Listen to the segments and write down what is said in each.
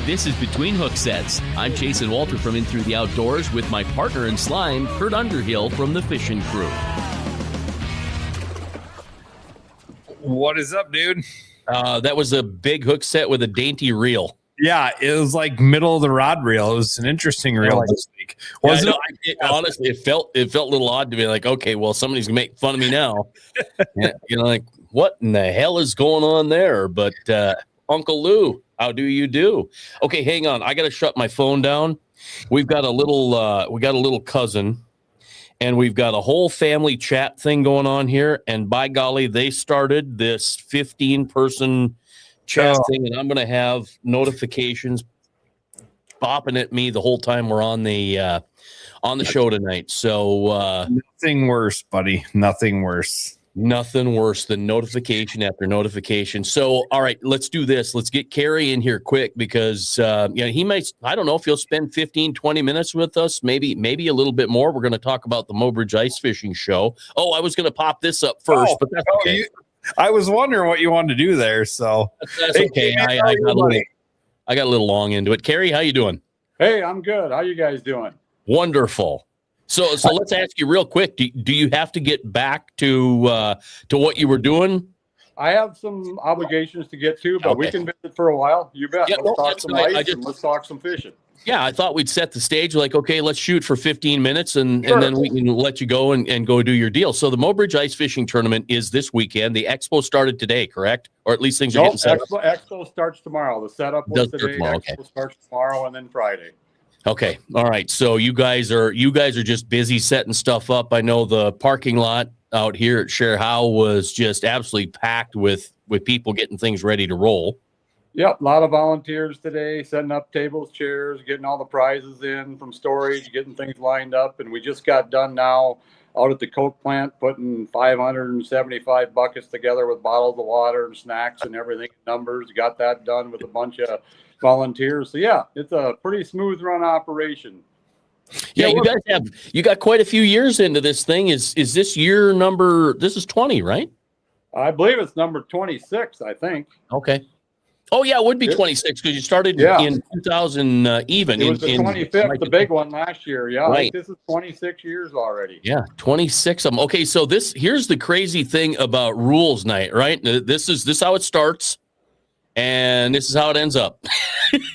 This is Between Hooksets. I'm Chasen Walter from In Through the Outdoors with my partner in slime, Curt Underhill from the fishing crew. What is up, dude? That was a big hook set with a dainty reel. Yeah, it was like middle of the rod reel. It was an interesting reel this week. Wasn't it? Honestly, it felt a little odd to be like, okay, well, somebody's gonna make fun of me now. Yeah, like what in the hell is going on there? But Uncle Lou, how do you do? Okay, hang on. I got to shut my phone down. We've got a little cousin, and we've got a whole family chat thing going on here. And by golly, they started this 15-person chat thing, and I'm going to have notifications bopping at me the whole time we're on the show tonight. So nothing worse, buddy. Nothing worse. Nothing worse than notification after notification. So, all right, let's do this. Let's get Kerry in here quick because, he might, I don't know if he'll spend 15, 20 minutes with us, maybe a little bit more. We're going to talk about the Mobridge Ice Fishing Show. Oh, I was going to pop this up first, but that's okay. I was wondering what you wanted to do there. So that's okay. I got a little long into it. Kerry, how you doing? Hey, I'm good. How you guys doing? Wonderful. So let's ask you real quick. Do you have to get back to what you were doing? I have some obligations to get to, but we can visit for a while. You bet. Yeah, let's talk some ice and let's talk some fishing. Yeah, I thought we'd set the stage like, okay, let's shoot for 15 minutes and then we can let you go and go do your deal. So the Mobridge Ice Fishing Tournament is this weekend. The expo started today, correct? Or at least things are getting set up. Expo starts tomorrow. The setup was today. Expo starts tomorrow and then Friday. Okay. All right. So you guys are just busy setting stuff up. I know the parking lot out here at Share How was just absolutely packed with people getting things ready to roll. Yep. A lot of volunteers today, setting up tables, chairs, getting all the prizes in from storage, getting things lined up. And we just got done now out at the Coke plant, putting 575 buckets together with bottles of water and snacks and everything, numbers. Got that done with a bunch of volunteers. So yeah, it's a pretty smooth run operation. Yeah, you got quite a few years into this thing. Is this year number? This is 20, right? I believe it's number 26. I think. Okay. Oh yeah, it would be 26 because you started in 2000 even. It was the 25th, the big one last year. Yeah, right. This is 26 years already. Yeah, 26 of them. Okay, so here's the crazy thing about rules night, right? This is how it starts. And this is how it ends up.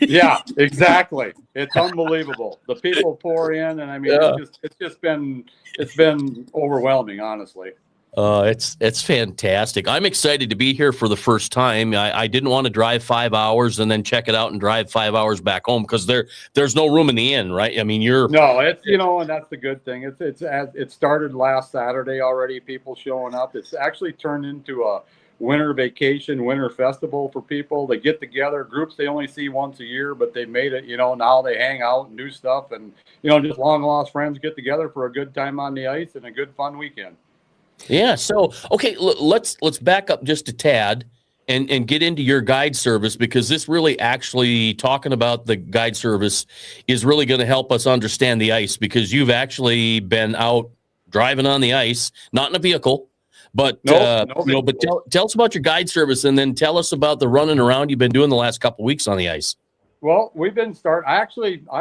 Yeah, exactly. It's unbelievable. The people pour in, and I mean, it's been overwhelming, honestly. It's fantastic. I'm excited to be here for the first time. I didn't want to drive 5 hours and then check it out and drive 5 hours back home because there's no room in the inn, right? I mean, it's and that's the good thing. It started last Saturday already. People showing up. It's actually turned into a winter vacation, winter festival for people. They get together, groups they only see once a year, but they made it, now they hang out and do stuff and, just long lost friends get together for a good time on the ice and a good fun weekend. Yeah. So, okay, let's back up just a tad and get into your guide service because this really actually talking about the guide service is really going to help us understand the ice because you've actually been out driving on the ice, not in a vehicle. But tell us about your guide service and then tell us about the running around you've been doing the last couple of weeks on the ice. Well, we've been I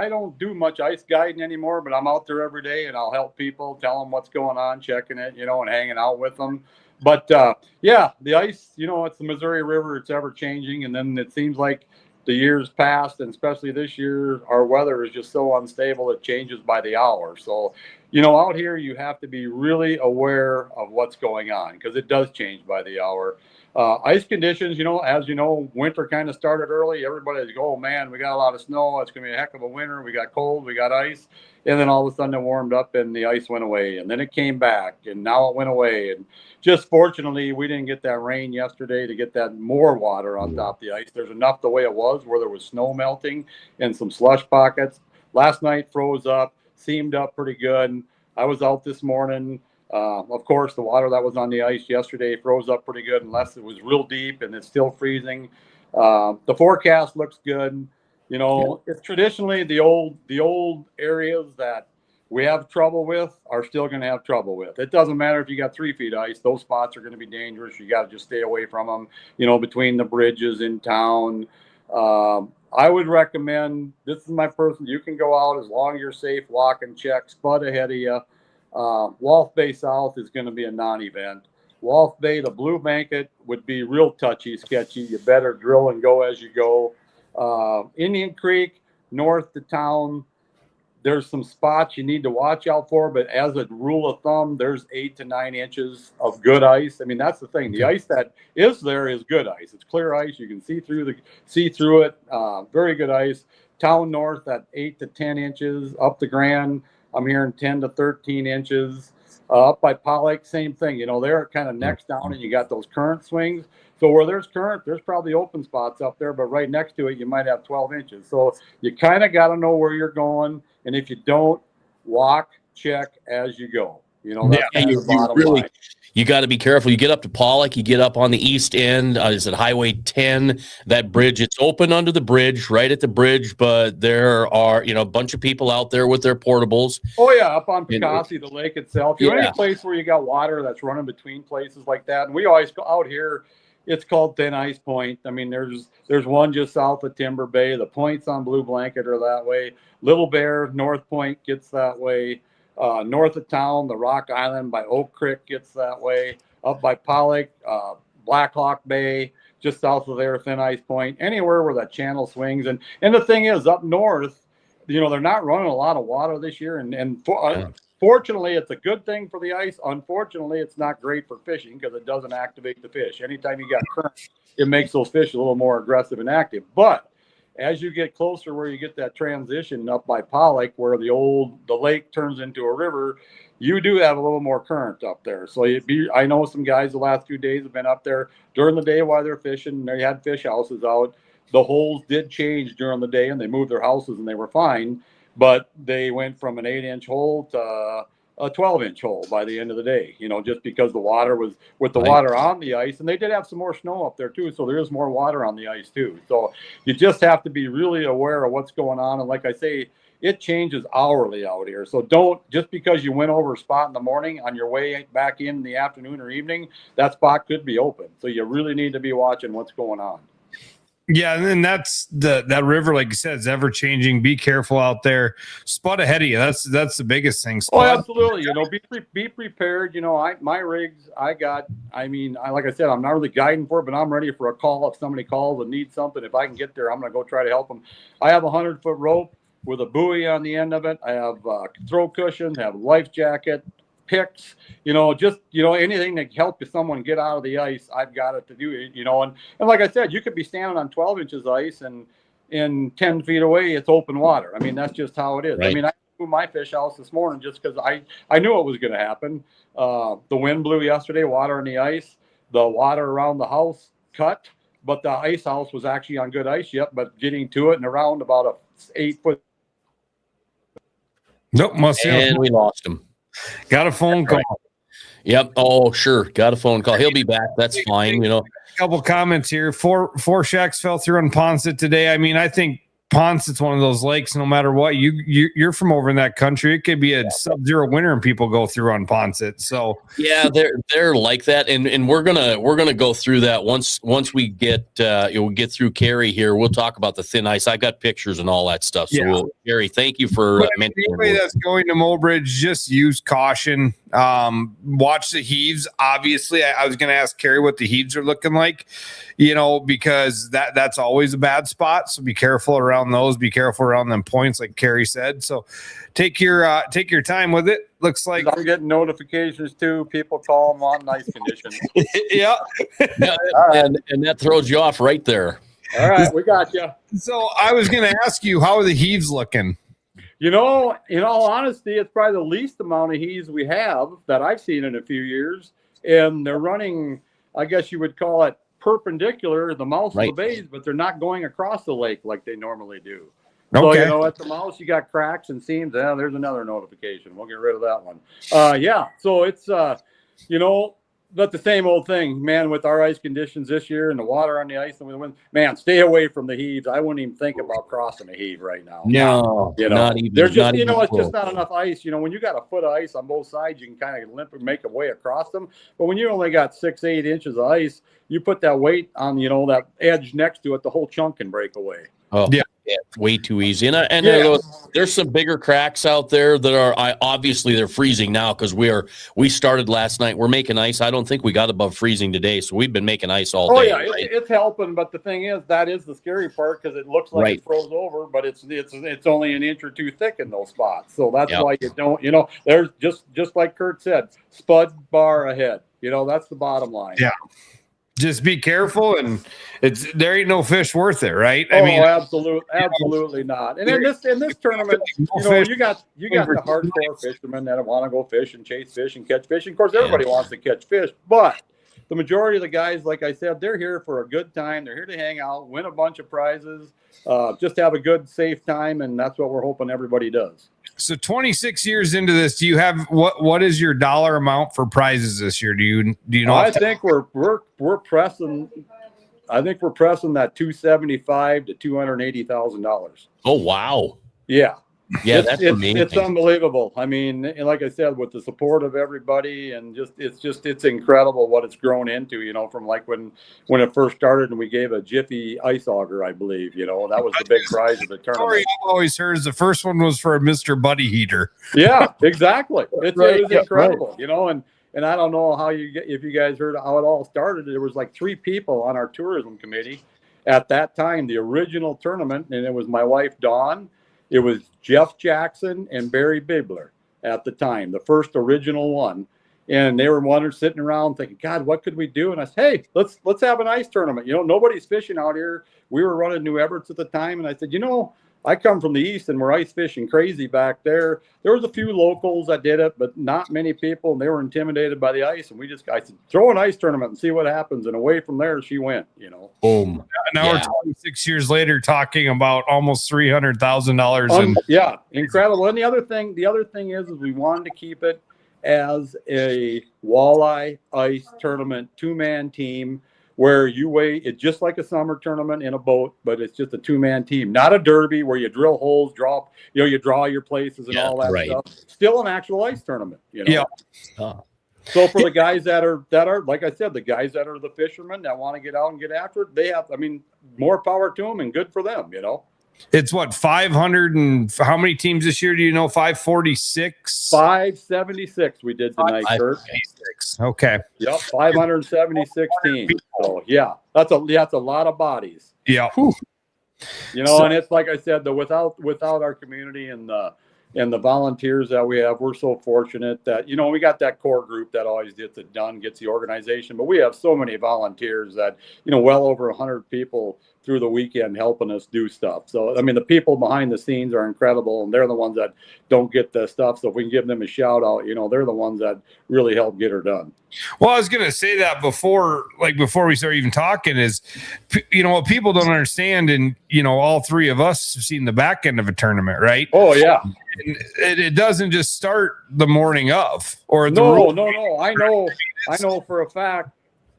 don't do much ice guiding anymore, but I'm out there every day and I'll help people, tell them what's going on, checking it, and hanging out with them. But the ice, it's the Missouri River, it's ever changing. And then it seems like the years past, and especially this year, our weather is just so unstable, it changes by the hour. So, out here, you have to be really aware of what's going on because it does change by the hour. Ice conditions, as winter kind of started early. Everybody's like, oh man, we got a lot of snow. It's going to be a heck of a winter. We got cold, we got ice. And then all of a sudden it warmed up and the ice went away. And then it came back and now it went away. And just fortunately, we didn't get that rain yesterday to get that more water on top of the ice. There's enough the way it was where there was snow melting and some slush pockets. Last night froze up, seamed up pretty good. I was out this morning. Of course, the water that was on the ice yesterday froze up pretty good unless it was real deep and it's still freezing. The forecast looks good. It's traditionally the old areas that we have trouble with are still going to have trouble with. It doesn't matter if you got 3 feet ice; those spots are going to be dangerous. You got to just stay away from them. You know, between the bridges in town. I would recommend, this is my personal, you can go out as long as you're safe, walk and check, spud ahead of you. Wolf Bay South is going to be a non-event. Wolf Bay, the Blue Blanket would be real touchy, sketchy. You better drill and go as you go. Indian Creek, north to town, there's some spots you need to watch out for, but as a rule of thumb, there's 8 to 9 inches of good ice. I mean, that's the thing. The ice that is there is good ice. It's clear ice. You can see through it. Very good ice. Town north at 8 to 10 inches. Up the Grand, I'm hearing 10 to 13 inches. Up by Pollock, same thing. You know, they're kind of next down, and you got those current swings. So where there's current, there's probably open spots up there, but right next to it, you might have 12 inches. So you kind of got to know where you're going. And if you don't, walk, check as you go. You know, that's kind of the bottom line. You got to be careful. You get up to Pollock, you get up on the east end. Is it Highway 10? That bridge, it's open under the bridge, right at the bridge, but there are, you know, a bunch of people out there with their portables. Oh, yeah, up on Picasso, the lake itself. You're any place where you got water that's running between places like that. And we always go out here. It's called Thin Ice Point. I mean, there's one just south of Timber Bay. The points on Blue Blanket are that way. Little Bear, North Point gets that way. North of town, the Rock Island by Oak Creek gets that way. Up by Pollock, Black Hawk Bay, just south of there, Thin Ice Point. Anywhere where that channel swings. And the thing is, up north, you know, they're not running a lot of water this year. Fortunately, it's a good thing for the ice. Unfortunately, it's not great for fishing because it doesn't activate the fish. Anytime you got current, it makes those fish a little more aggressive and active. But as you get closer where you get that transition up by Pollock, where the lake turns into a river, you do have a little more current up there. So I know some guys the last 2 days have been up there during the day while they're fishing. They had fish houses out. The holes did change during the day, and they moved their houses, and they were fine. But they went from an 8-inch hole to a 12-inch hole by the end of the day, you know, just because the water was with the water on the ice. And they did have some more snow up there, too. So there is more water on the ice, too. So you just have to be really aware of what's going on. And like I say, it changes hourly out here. So don't, just because you went over a spot in the morning, on your way back in the afternoon or evening, that spot could be open. So you really need to be watching what's going on. Yeah, and then that's that river, like you said, is ever changing. Be careful out there. Spud ahead of you. That's the biggest thing. Spud. Oh, absolutely. You know, be prepared. You know, my rigs, like I said, I'm not really guiding for it, but I'm ready for a call if somebody calls and needs something. If I can get there, I'm going to go try to help them. I have a 100-foot rope with a buoy on the end of it. I have throw cushions, have a life jacket, picks, you know, just, you know, anything to help someone get out of the ice, I've got it to do it, you know. And like I said, you could be standing on 12 inches ice and in 10 feet away, it's open water. I mean, that's just how it is. Right. I mean, I moved my fish house this morning just because I knew it was going to happen. The wind blew yesterday, water on the ice, the water around the house cut, but the ice house was actually on good ice yet, but getting to it and around about a 8-foot. Nope. And we lost him. Got a phone call. Yep. Oh, sure. Got a phone call. He'll be back. That's fine. You know, a couple comments here. Four shacks fell through on Ponset today. I mean, I think Ponset's one of those lakes. No matter what, you're from over in that country. It could be a sub-zero winter and people go through on Ponset. So yeah, they're like that, and we're gonna go through that once we get we'll get through Kerry here. We'll talk about the thin ice. I got pictures and all that stuff. So Kerry, thank you for mentioning. Anybody that's going to Mobridge, just use caution. Watch the heaves. Obviously, I was going to ask Kerry what the heaves are looking like, you know, because that's always a bad spot. So be careful around those. Be careful around them points, like Kerry said. So take your time with it. Looks like I'm getting notifications too. People call them on nice conditions. Yeah. And that throws you off right there. All right, we got you. So I was going to ask you, how are the heaves looking? You know, in all honesty, it's probably the least amount of heaves we have that I've seen in a few years. And they're running, I guess you would call it perpendicular, the mouth of the bays, but they're not going across the lake like they normally do. So, you know, at the mouth, you got cracks and seams. There's another notification. We'll get rid of that one. So it's, you know, But the same old thing, man, with our ice conditions this year and the water on the ice and the wind, man, stay away from the heaves. I wouldn't even think about crossing a heave right now. No, not even. There's just, it's close. Just not enough ice. When you got a foot of ice on both sides, you can kind of limp and make a way across them. But when you only got 6-8 inches of ice, you put that weight on, that edge next to it, the whole chunk can break away. Oh, yeah. Way too easy. And there's some bigger cracks out there that are obviously they're freezing now because we started last night. We're making ice. I don't think we got above freezing today, so we've been making ice all day. Oh yeah, right? It's helping, but the thing is that is the scary part because it looks like it froze over, but it's only an inch or two thick in those spots. So that's why you don't. There's just like Kurt said, spud bar ahead. That's the bottom line. Yeah. Just be careful, and there ain't no fish worth it, right? Absolutely not. And in this tournament, you got the hardcore fishermen that want to go fish and chase fish and catch fish. Of course, everybody wants to catch fish, but the majority of the guys, like I said, they're here for a good time. They're here to hang out, win a bunch of prizes, just have a good, safe time, and that's what we're hoping everybody does. So 26 years into this, do you have what is your dollar amount for prizes this year? Do you know? I think we're pressing. I think we're pressing that $275,000 to $280,000. Oh wow! Yeah, that's amazing. It's unbelievable. I mean, and like I said, with the support of everybody, and it's incredible what it's grown into. From like when it first started, and we gave a Jiffy ice auger, I believe. That was the big prize of the tournament. Story I've always heard is the first one was for a Mr. Buddy heater. Yeah, exactly. It was incredible. And I don't know if you guys heard how it all started. There was like 3 people on our tourism committee at that time, the original tournament, and it was my wife Dawn. It was Jeff Jackson and Barry Bibler at the time, the first original one. And they were sitting around thinking, God, what could we do? And I said, hey, let's have an ice tournament. Nobody's fishing out here. We were running New Everett's at the time. And I said, I come from the east and we're ice fishing crazy back there. There was a few locals that did it, but not many people. And they were intimidated by the ice. And I said, throw an ice tournament and see what happens. And away from there, she went, Boom. Now we're 26 years later talking about almost $300,000. Yeah, incredible. And the other thing is we wanted to keep it as a walleye ice tournament, 2-man team, where you weigh it just like a summer tournament in a boat, but it's just a 2-man team, not a derby where you drill holes, you draw your places and all that stuff. Still an actual ice tournament, Yeah. So for the guys that are like I said, the guys that are the fishermen that want to get out and get after it, they have. I mean, more power to them and good for them. It's what 500 and how many teams this year? Do you know? 546, 576. We did tonight, Kurt. Okay. Yep, 576 teams. So yeah, that's a lot of bodies. Yeah. And it's like I said, without our community and the volunteers that we have, we're so fortunate that we got that core group that always gets it done, gets the organization, but we have so many volunteers that well over 100 people through the weekend helping us do stuff. So I mean, the people behind the scenes are incredible, and they're the ones that don't get the stuff. So if we can give them a shout out, they're the ones that really help get her done. Well, I was going to say that before we start even talking is, what people don't understand, and all 3 of us have seen the back end of a tournament, right? Oh yeah. And it doesn't just start the morning of, or no. I know for a fact.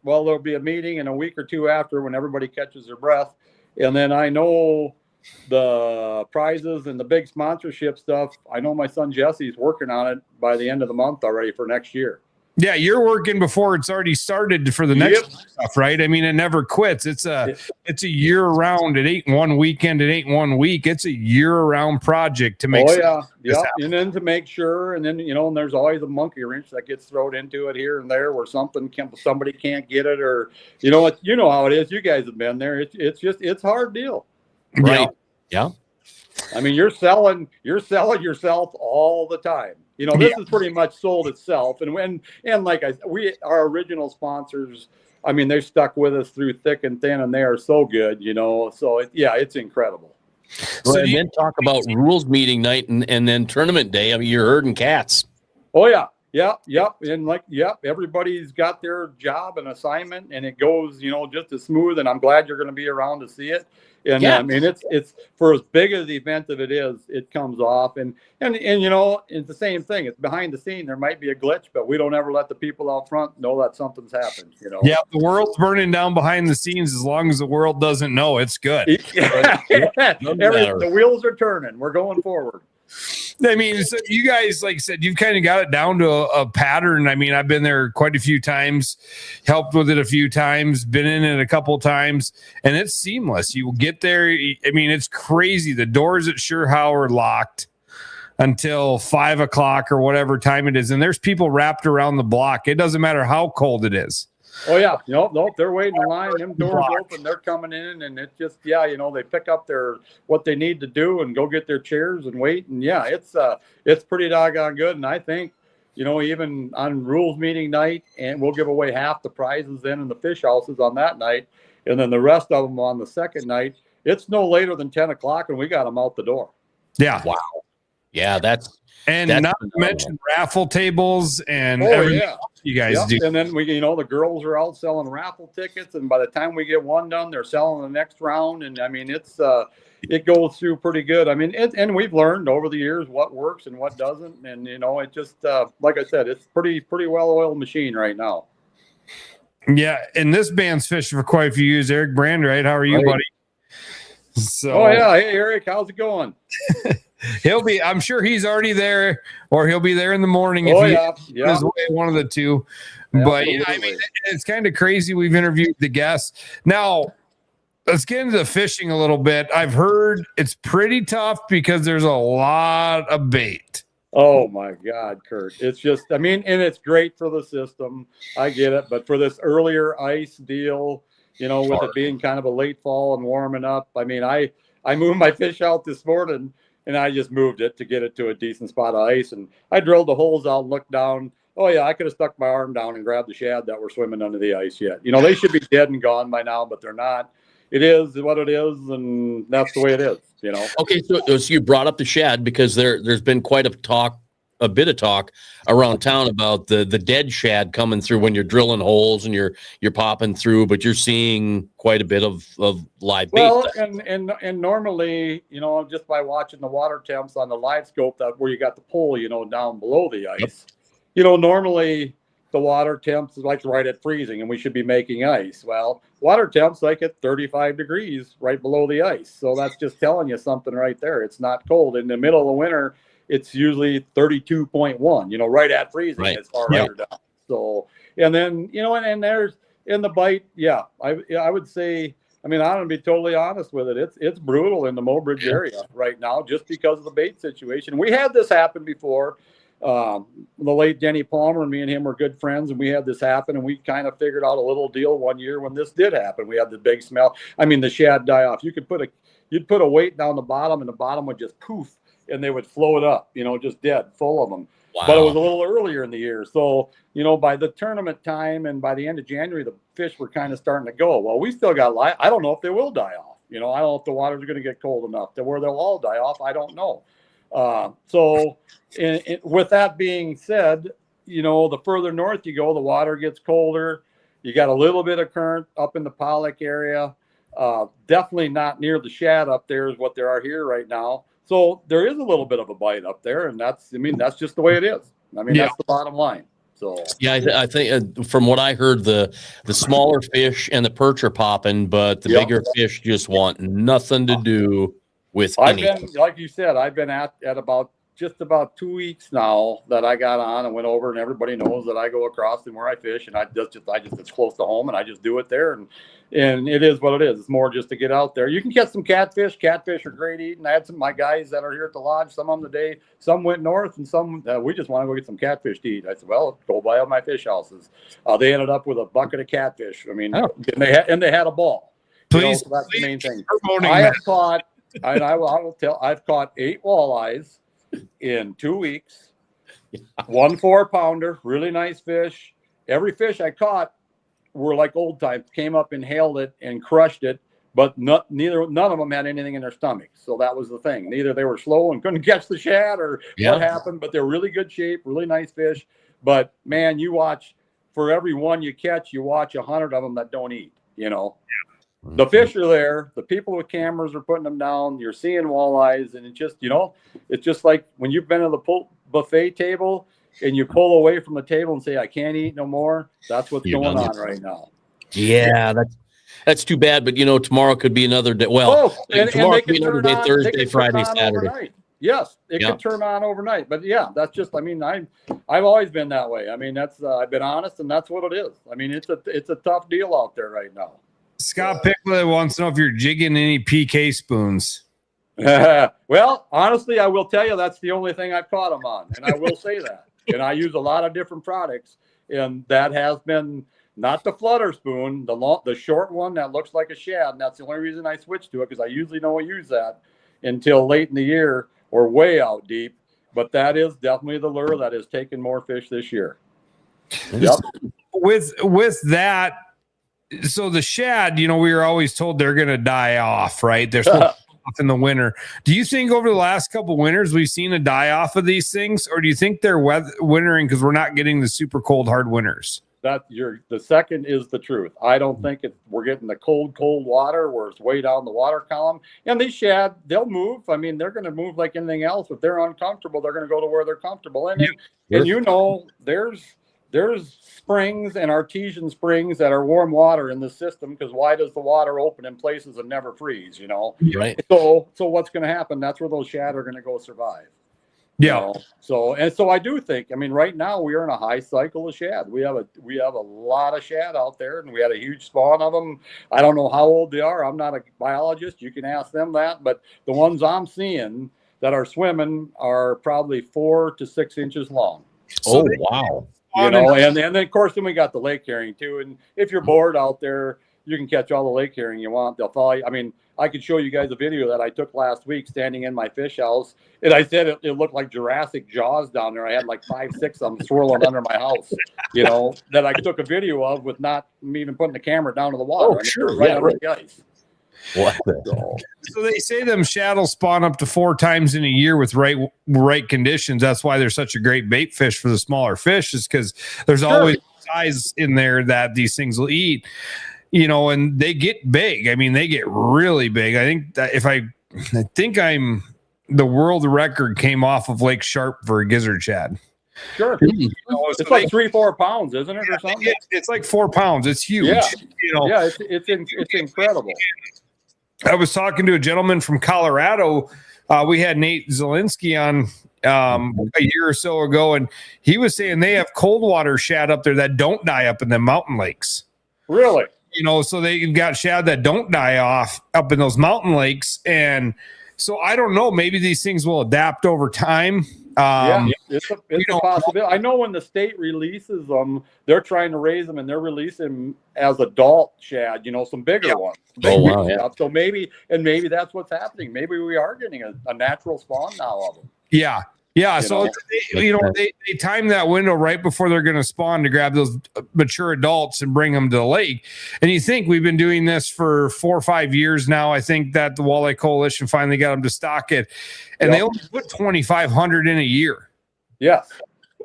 Well, there'll be a meeting in a week or 2 after when everybody catches their breath. And then I know the prizes and the big sponsorship stuff. I know my son Jesse's working on it by the end of the month already for next year. Yeah, you're working before it's already started for the next stuff, right? I mean, it never quits. It's a year round. It ain't one weekend. It ain't 1 week. It's a year round project to make. Oh yeah. And then to make sure, and then and there's always a monkey wrench that gets thrown into it here and there where somebody can't get it, or how it is. You guys have been there. It's a hard deal, right? Yeah. I mean, you're selling yourself all the time. This is pretty much sold itself. And like our original sponsors, I mean, they're stuck with us through thick and thin, and they are so good, So it's incredible. So and then talk about rules meeting night and then tournament day. I mean, you're herding cats. Oh yeah, Yep. And everybody's got their job and assignment, and it goes, just as smooth. And I'm glad you're going to be around to see it. And Yeah. I mean, it's for as big as the event of it is, it comes off. And it's the same thing. It's behind the scene. There might be a glitch, but we don't ever let the people out front know that something's happened. Yeah, the world's burning down behind the scenes. As long as the world doesn't know, it's good. The wheels are turning. We're going forward. I mean, so you guys, like I said, you've kind of got it down to a pattern. I mean, I've been there quite a few times, helped with it a few times, been in it a couple times, and it's seamless. You will get there. I mean, it's crazy. The doors at Sure-How are locked until 5 o'clock or whatever time it is. And there's people wrapped around the block. It doesn't matter how cold it is. Oh yeah, nope. They're waiting in line. Them doors open. They're coming in, and it just they pick up what they need to do and go get their chairs and wait. And it's pretty doggone good. And I think even on rules meeting night, and we'll give away half the prizes then in the fish houses on that night, and then the rest of them on the second night. It's no later than 10 o'clock, and we got them out the door. Yeah. Wow. Yeah, that's not to mention raffle tables and everything else you guys do. And then the girls are out selling raffle tickets, and by the time we get one done, they're selling the next round. And I mean, it goes through pretty good. I mean, and we've learned over the years what works and what doesn't. And it just like I said, it's pretty well-oiled machine right now. Yeah, and this band's fishing for quite a few years. Eric Brandwright, how are you, buddy? So, hey Eric, how's it going? I'm sure he's already there, or he'll be there in the morning one of the two. But I mean, it's kind of crazy. We've interviewed the guests. Now, let's get into the fishing a little bit. I've heard it's pretty tough because there's a lot of bait. Oh my God, Kurt. It's just, and it's great for the system. I get it. But for this earlier ice deal, with it being kind of a late fall and warming up, I mean, I moved my fish out this morning, and I just moved it to get it to a decent spot of ice. And I drilled the holes out and looked down. Oh, yeah, I could have stuck my arm down and grabbed the shad that were swimming under the ice yet. They should be dead and gone by now, but they're not. It is what it is, and that's the way it is, Okay, so you brought up the shad because there's been quite a bit of talk around town about the dead shad coming through when you're drilling holes and you're popping through, but you're seeing quite a bit of live bait. Well, and normally, just by watching the water temps on the live scope, that where you got the pole, down below the ice, normally the water temps is like right at freezing, and we should be making ice. Well, water temps like at 35 degrees right below the ice. So that's just telling you something right there. It's not cold. In the middle of the winter, it's usually 32.1, right at freezing as far as down. So, and then, and there's in the bite. Yeah. I would say, I'm going to be totally honest with it. It's brutal in the Mobridge area right now, just because of the bait situation. We had this happen before. The late Denny Palmer and me and him were good friends, and we had this happen, and we kind of figured out a little deal one year when this did happen. We had the big smell. The shad die off. You'd put a weight down the bottom, and the bottom would just poof, and they would float up, just dead, full of them. Wow. But it was a little earlier in the year. So, by the tournament time and by the end of January, the fish were kind of starting to go. Well, we still got live. I don't know if they will die off. I don't know if the water's going to get cold enough to where they'll all die off. I don't know. With that being said, the further north you go, the water gets colder. You got a little bit of current up in the Pollock area. Definitely not near the shad up there is what there are here right now. So there is a little bit of a bite up there, and that's just the way it is. That's the bottom line. So I think from what I heard, the smaller fish and the perch are popping, but the bigger fish just want nothing to do with anything. Like you said, I've been at about just about 2 weeks now that I got on and went over, and everybody knows that I go across and where I fish, and I just it's close to home, and I just do it there, and it is what it is. It's more just to get out there. You can catch some catfish. Catfish are great eating. I had some of my guys that are here at the lodge, some of them today. Some went north, and some we just want to go get some catfish to eat. I said, well, go by all my fish houses. They ended up with a bucket of catfish. And they had a ball. Please, so that's the main thing. I've caught 8 walleyes in 2 weeks. 1 4-pounder, really nice fish. Every fish I caught were like old times, came up and hailed it and crushed it, but none of them had anything in their stomach. So that was the thing. Either they were slow and couldn't catch the shad, or what happened, but they're really good shape, really nice fish. But man, you watch, for every one you catch, you watch 100 of them that don't eat, you know. The fish are there. The people with cameras are putting them down. You're seeing walleyes, and it's just, you know, it's just like when you've been to the buffet table and you pull away from the table and say, I can't eat no more. That's what's going on right now. Yeah, that's too bad. But, you know, tomorrow could be another day. Well, tomorrow could be another day, Thursday, Friday, Saturday. Overnight. Yes, it could turn on overnight. But yeah, that's just, I mean, I've always been that way. I mean, that's I've been honest, and that's what it is. I mean, it's a tough deal out there right now. Scott Picklet wants to know if you're jigging any PK spoons. Well, honestly, I will tell you that's the only thing I've caught them on, and I will say that. And I use a lot of different products, and that has been not the flutter spoon, the short one that looks like a shad, and that's the only reason I switched to it, because I usually don't use that until late in the year or way out deep. But that is definitely the lure that has taken more fish this year. Yep. With that. So the shad, you know, we were always told they're going to die off, right? They're supposed to die off in the winter. Do you think over the last couple of winters we've seen a die off of these things, or do you think they're wintering because we're not getting the super cold hard winters? The second is the truth. I don't think we're getting the cold water where it's way down the water column. And these shad, they'll move. I mean, they're going to move like anything else. If they're uncomfortable, they're going to go to where they're comfortable. And you know, there's springs and artesian springs that are warm water in the system, because why does the water open in places and never freeze, you know? Right. So what's going to happen? That's where those shad are going to go survive. Yeah. You know? So I do think, I mean, right now we are in a high cycle of shad. We have a lot of shad out there, and we had a huge spawn of them. I don't know how old they are. I'm not a biologist. You can ask them that, but the ones I'm seeing that are swimming are probably 4 to 6 inches long. So wow. You know, and then of course, then we got the lake herring too. And if you're bored out there, you can catch all the lake herring you want. They'll follow you. I mean, I could show you guys a video that I took last week standing in my fish house. And I said it looked like Jurassic Jaws down there. I had like 5, 6 of them swirling under my house, you know, that I took a video of with not me even putting the camera down to the water. Oh, I mean, sure. right under the ice. What? So they say them shad will spawn up to 4 times in a year with right conditions. That's why they're such a great bait fish for the smaller fish, is because there's always size in there that these things will eat, you know, and they get big. I mean, they get really big. I think that I think the world record came off of Lake Sharp for a gizzard shad. Sure. You know, it's like 3-4 pounds, isn't it, or something? It's like 4 pounds. It's huge. Yeah. You know? Yeah, it's incredible. I was talking to a gentleman from Colorado. We had Nate Zielinski on a year or so ago, and he was saying they have cold water shad up there that don't die up in the mountain lakes. Really? You know, so they've got shad that don't die off up in those mountain lakes. And so I don't know, maybe these things will adapt over time. It's a possibility. I know when the state releases them, they're trying to raise them, and they're releasing them as adult shad, you know, some bigger ones. Oh, wow. Yeah. So maybe that's what's happening. Maybe we are getting a natural spawn now of them. Yeah. Yeah. So, they time that window right before they're going to spawn to grab those mature adults and bring them to the lake. And you think we've been doing this for 4 or 5 years now. I think that the Walleye Coalition finally got them to stock it, and they only put 2,500 in a year. Yes.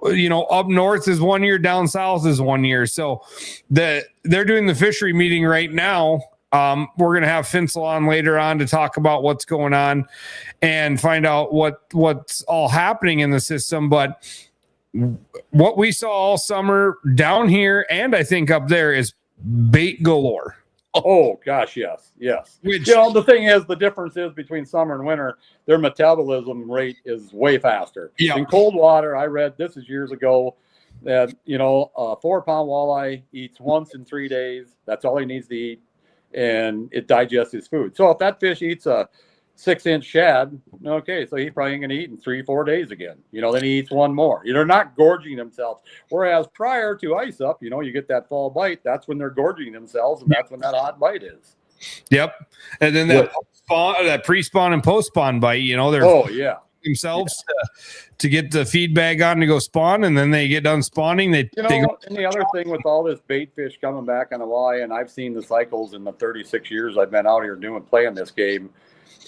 You know, up north is 1 year, down south is 1 year. So they're doing the fishery meeting right now. We're going to have Finsel on later on to talk about what's going on and find out what's all happening in the system. But what we saw all summer down here, and I think up there, is bait galore. Oh gosh, yes. Which, you know, the thing is, the difference is between summer and winter, their metabolism rate is way faster. Yeah. In cold water, I read, this is years ago, that, you know, a 4-pound walleye eats once in 3 days. That's all he needs to eat, and it digests his food. So if that fish eats a 6-inch shad, okay, so he's probably going to eat in 3-4 days again. You know, then he eats one more. They're not gorging themselves. Whereas prior to ice up, you know, you get that fall bite. That's when they're gorging themselves, and that's when that hot bite is. Yep. And then that pre-spawn and post-spawn bite, you know, they're themselves to get the feed bag on to go spawn, and then they get done spawning. And the other thing with all this bait fish coming back on the Walleye, and I've seen the cycles in the 36 years I've been out here playing this game,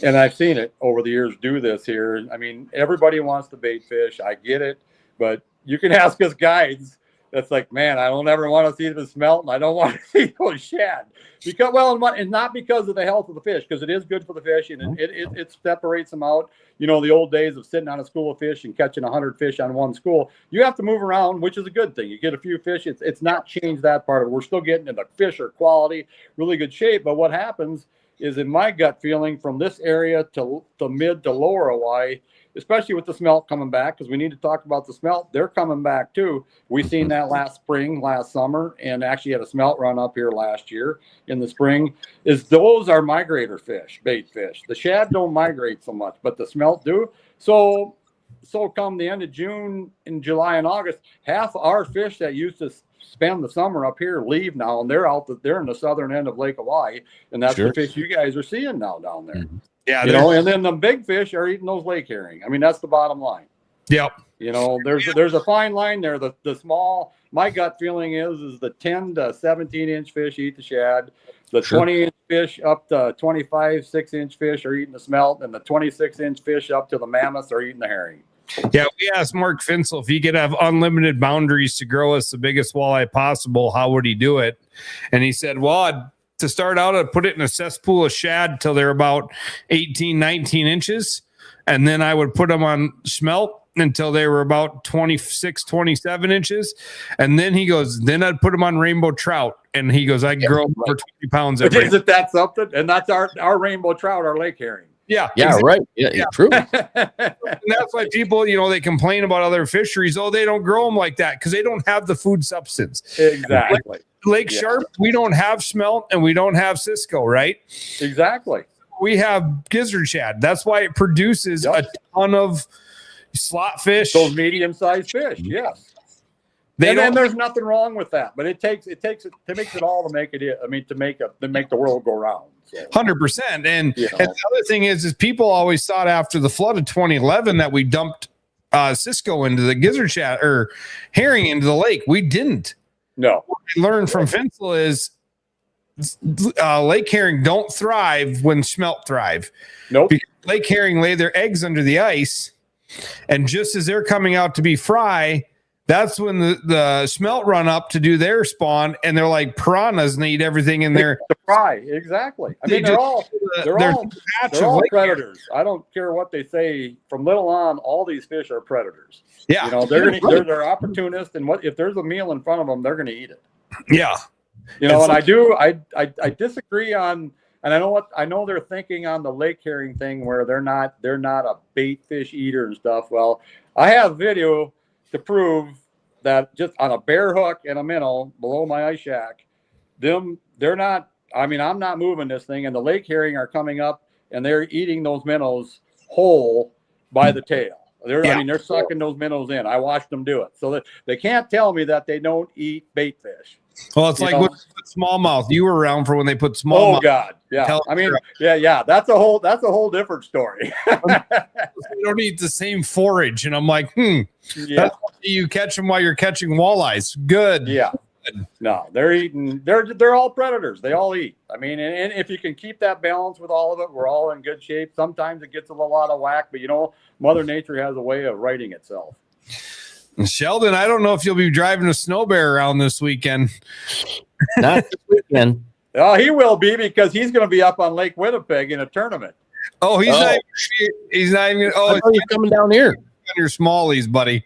and I've seen it over the years do this here. I mean, everybody wants to bait fish. I get it, but you can ask us guides. That's like, man, I don't ever want to see the smelt, and I don't want to see those shad. Because, well, and not because of the health of the fish, because it is good for the fish, and it separates them out. You know, the old days of sitting on a school of fish and catching 100 fish on one school. You have to move around, which is a good thing. You get a few fish. It's not changed that part of it. We're still getting in the fish are quality, really good shape. But what happens is, in my gut feeling, from this area to mid to lower Hawaii, especially with the smelt coming back, because we need to talk about the smelt. They're coming back too. We seen that last spring, last summer, and actually had a smelt run up here last year in the spring. Those are migrator fish, bait fish. The shad don't migrate so much, but the smelt do. So come the end of June and July and August, half our fish that used to spend the summer up here leave now, and they're in the southern end of Lake Hawaii, and that's the fish you guys are seeing now down there. Mm-hmm. Yeah, you know, and then the big fish are eating those lake herring. I mean, that's the bottom line. Yep. You know, there's a fine line there. The small, my gut feeling is the 10 to 17 inch fish eat the shad. The 20 inch fish up to 25, 6-inch fish are eating the smelt, and the 26-inch fish up to the mammoths are eating the herring. Yeah, we asked Mark Finsel if he could have unlimited boundaries to grow us the biggest walleye possible, how would he do it? And he said, well, to start out, I'd put it in a cesspool of shad till they're about 18, 19 inches. And then I would put them on smelt until they were about 26, 27 inches. And then he goes, then I'd put them on rainbow trout. And he goes, I can grow them for 20 pounds every. Isn't that something? And that's our rainbow trout, our lake herring. Yeah. Yeah. Exactly. Right. Yeah. True. And that's why people, you know, they complain about other fisheries. Oh, they don't grow them like that because they don't have the food substance. Exactly. Lake Sharp, we don't have smelt and we don't have Cisco, right? Exactly. We have gizzard shad. That's why it produces a ton of slot fish. Those medium-sized fish, yes. And there's nothing wrong with that, but it makes it all to make it. I mean, to make the world go round. 100%. And the other thing is people always thought after the flood of 2011 that we dumped Cisco into the gizzard shad or herring into the lake. We didn't. No. What I learned from Finsel is lake herring don't thrive when smelt thrive. Nope. Because lake herring lay their eggs under the ice, and just as they're coming out to be fry, that's when the smelt run up to do their spawn, and they're like piranhas and they eat everything in there. To fry, exactly. I mean, they're all predators. I don't care what they say. From little on, all these fish are predators. Yeah, you know, they're opportunists, and if there's a meal in front of them, they're going to eat it. Yeah, you know, and I disagree on, and I know they're thinking on the lake herring thing where they're not a bait fish eater and stuff. Well, I have video to prove that just on a bare hook and a minnow below my ice shack, they're not. I mean, I'm not moving this thing, and the lake herring are coming up and they're eating those minnows whole by the tail. I mean, they're sucking those minnows in. I watched them do it. So that they can't tell me that they don't eat bait fish. Well, it's like with smallmouth. You were around for when they put smallmouth. Oh God, yeah. I mean, yeah. That's a whole different story. They don't eat the same forage, and I'm like, Yeah. That's why you catch them while you're catching walleyes. Good. Yeah. No, they're eating. They're all predators. They all eat. I mean, and if you can keep that balance with all of it, we're all in good shape. Sometimes it gets a little out of whack, but you know, Mother Nature has a way of righting itself. Sheldon, I don't know if you'll be driving a snow bear around this weekend. Not this weekend. Oh, he will be, because he's going to be up on Lake Winnipeg in a tournament. Oh, he's not even. Oh, he's coming down here. On your smallies, buddy.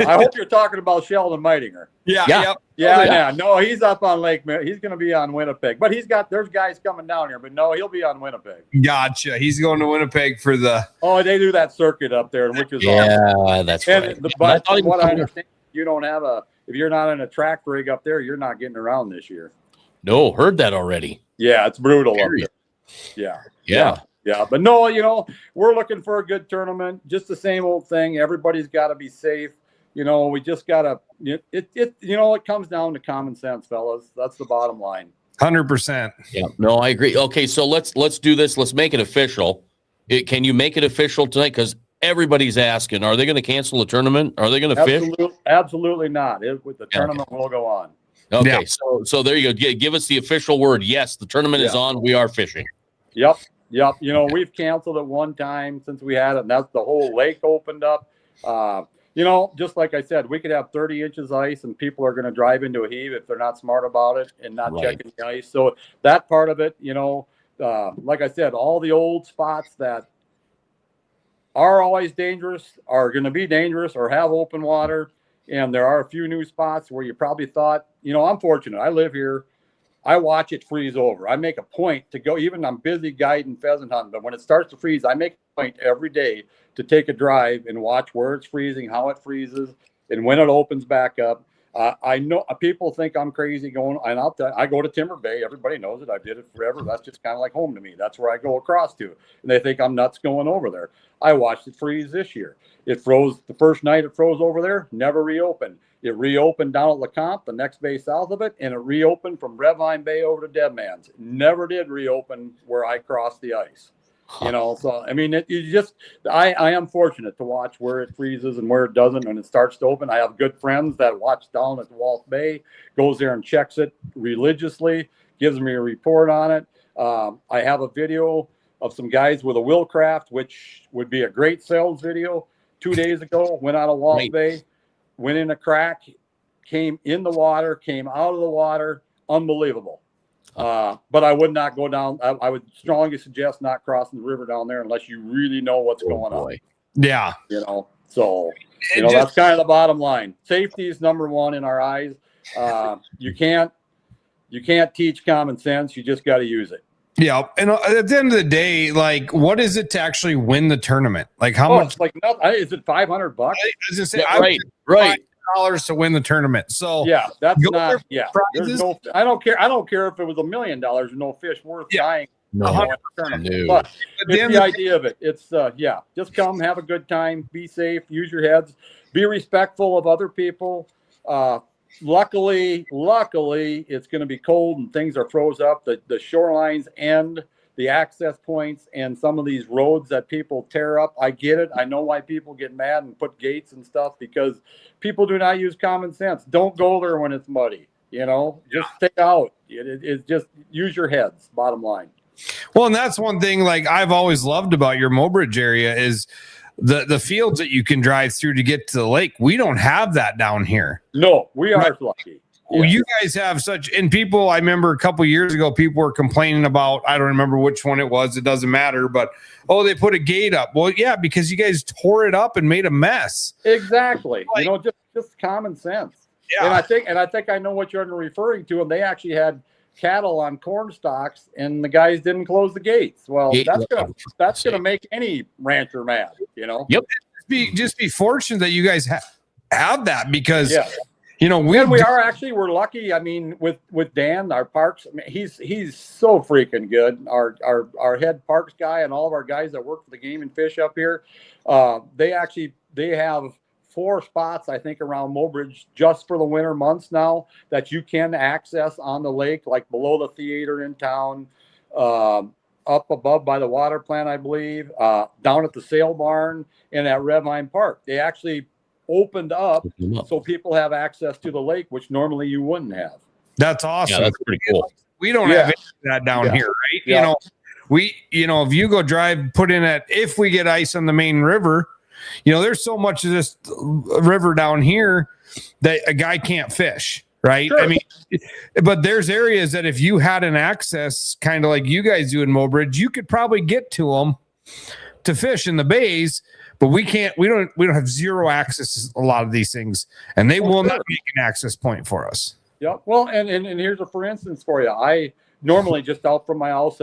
I hope you're talking about Sheldon Meitinger. Yeah. No, he's up on Lake. He's going to be on Winnipeg, but there's guys coming down here, but no, he'll be on Winnipeg. Gotcha. He's going to Winnipeg for the. Oh, they do that circuit up there, which is awesome. That's right. But from what I understand, you don't have if you're not in a track rig up there, you're not getting around this year. No, heard that already. Yeah, it's brutal up there. Yeah, but no, you know, we're looking for a good tournament. Just the same old thing. Everybody's got to be safe. You know, we just got to. It comes down to common sense, fellas. That's the bottom line. 100%. Yeah. No, I agree. Okay, so let's do this. Let's make it official. Can you make it official tonight? Because everybody's asking, are they going to cancel the tournament? Are they going to fish? Absolutely not. The tournament will go on. Okay, so there you go. Give us the official word. Yes, the tournament is on. We are fishing. Yep. You know, we've canceled it one time since we had it, and that's the whole lake opened up. you know, just like I said, we could have 30 inches ice and people are going to drive into a heave if they're not smart about it and not checking the ice. So that part of it, you know, like I said, all the old spots that are always dangerous are going to be dangerous or have open water. And there are a few new spots where you probably thought, you know, I'm fortunate. I live here. I watch it freeze over. I make a point to go, even I'm busy guiding pheasant hunting, but when it starts to freeze, I make a point every day to take a drive and watch where it's freezing, how it freezes, and when it opens back up. I know people think I'm crazy going, and I go to Timber Bay. Everybody knows it. I did it forever. That's just kind of like home to me. That's where I go across to, and they think I'm nuts going over there. I watched it freeze this year. It froze the first night. It froze over there, never reopened. It reopened down at LeCompte, the next bay south of it, and it reopened from Redvine Bay over to Deadman's. Never did reopen where I crossed the ice. You know, so I mean, I am fortunate to watch where it freezes and where it doesn't when it starts to open. I have good friends that watch down at the Walsh Bay, goes there and checks it religiously, gives me a report on it. I have a video of some guys with a Willcraft, which would be a great sales video. 2 days ago, went out of Walsh Bay, went in a crack, came in the water, came out of the water, unbelievable. But I would not go down. I would strongly suggest not crossing the river down there unless you really know what's going on. Yeah. You know, so, you know, that's kind of the bottom line. Safety is number one in our eyes. You can't teach common sense. You just got to use it. Yeah. And at the end of the day, like, what is it to actually win the tournament? Like, how much? It's like, is it $500? I was gonna say, right. $5 to win the tournament. So yeah, that's not. Yeah, there's no. I don't care. I don't care if it was $1 million. No fish worth dying. No. But it's the idea of it. It's just come, have a good time, be safe, use your heads, be respectful of other people. Luckily, it's going to be cold and things are froze up. The shorelines end, the access points, and some of these roads that people tear up. I get it. I know why people get mad and put gates and stuff, because people do not use common sense. Don't go there when it's muddy. You know, just stay out. It's just use your heads. Bottom line. Well, and that's one thing like I've always loved about your Mobridge area is the fields that you can drive through to get to the lake. We don't have that down here. No, we are lucky. Well, you guys have such, and people, I remember a couple years ago, people were complaining about, I don't remember which one it was. It doesn't matter, but, they put a gate up. Well, yeah, because you guys tore it up and made a mess. Exactly. Like, you know, just common sense. Yeah. And I think I know what you're referring to. And they actually had cattle on corn stalks and the guys didn't close the gates. Well, that's going to make any rancher mad, you know? Yep. Just be fortunate that you guys have that because you know, we're lucky. I mean, with Dan, our parks, I mean, he's so freaking good. Our head parks guy and all of our guys that work for the Game and Fish up here, they have 4 spots, I think, around Mobridge just for the winter months now that you can access on the lake, like below the theater in town, up above by the water plant, I believe, down at the sale barn and at Redvine Park. They actually opened up so people have access to the lake, which normally you wouldn't have. That's awesome. Yeah, that's pretty cool. We don't have any of that down here, right? Yeah. You know, if you go put in if we get ice on the main river, you know, there's so much of this river down here that a guy can't fish, right? Sure. I mean, but there's areas that if you had an access kind of like you guys do in Mobridge, you could probably get to them to fish in the bays. But we can't. We don't have zero access to a lot of these things, and they will not make an access point for us. Yeah. Well, and here's a for instance for you. I normally just out from my house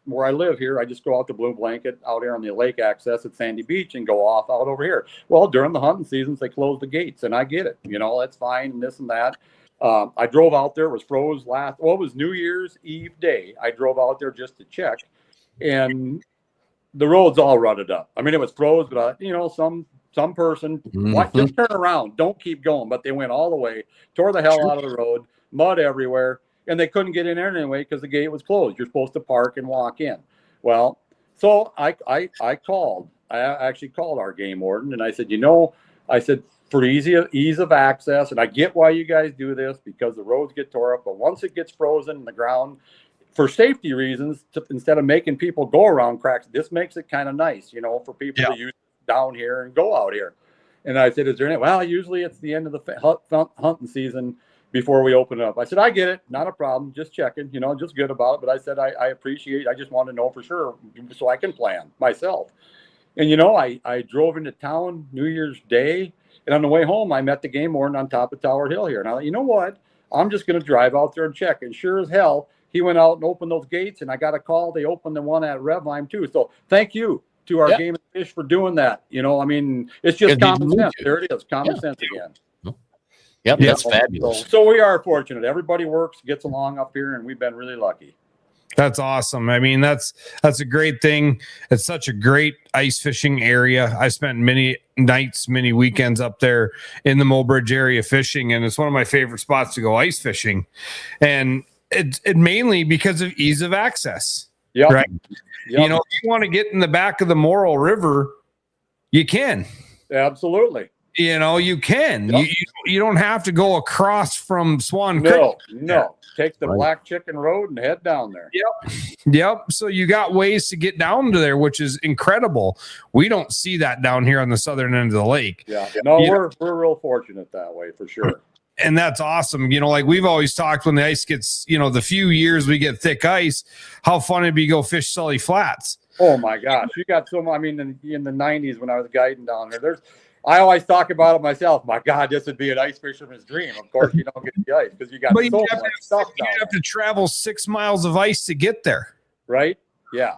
where I live here, I just go out to Blue Blanket out here on the lake access at Sandy Beach and go off out over here. Well, during the hunting seasons, they close the gates, and I get it. You know, that's fine, and this and that. I drove out there. It was froze it was New Year's Eve day. I drove out there just to check, and the road's all rutted up. I mean, it was froze, but you know, some person just turn around, don't keep going. But they went all the way, tore the hell out of the road, mud everywhere, and they couldn't get in there anyway because the gate was closed. You're supposed to park and walk in. Well, so I called. I actually called our game warden and I said, for ease of access, and I get why you guys do this because the roads get tore up, but once it gets frozen in the ground, for safety reasons, instead of making people go around cracks, this makes it kind of nice, you know, for people to use down here and go out here. And I said, is there any? Well, usually it's the end of the hunting season before we open it up. I said, I get it. Not a problem. Just checking, just good about it. But I said, I appreciate, I just want to know for sure so I can plan myself. And, I drove into town New Year's Day. And on the way home, I met the game warden on top of Tower Hill here. And I thought, you know what? I'm just going to drive out there and check. And sure as hell, he went out and opened those gates. And I got a call. They opened the one at Revheim too. So thank you to our Game and Fish for doing that. It's just common sense. There it is. Common sense again. Yep, that's fabulous. So we are fortunate. Everybody works, gets along up here, and we've been really lucky. That's awesome. I mean, that's a great thing. It's such a great ice fishing area. I spent many nights, many weekends up there in the Mobridge area fishing, and it's one of my favorite spots to go ice fishing. And it mainly because of ease of access. Yeah. Right. Yep. If you want to get in the back of the Morrill River, you can. Absolutely. You can. Yep. You don't have to go across from Swan Creek. No. Take the Black Chicken Road and head down there. Yep. So you got ways to get down to there, which is incredible. We don't see that down here on the southern end of the lake. Yeah. No, we're real fortunate that way for sure. And that's awesome. Like we've always talked when the ice gets, the few years we get thick ice, how fun it'd be to go fish Sully Flats. Oh my gosh. You got in the 90s when I was guiding down there, I always talk about it myself. My God, this would be an ice fisherman's dream. Of course, you don't get the ice because you got so much stuff down there. You have to travel 6 miles of ice to get there. Right? Yeah,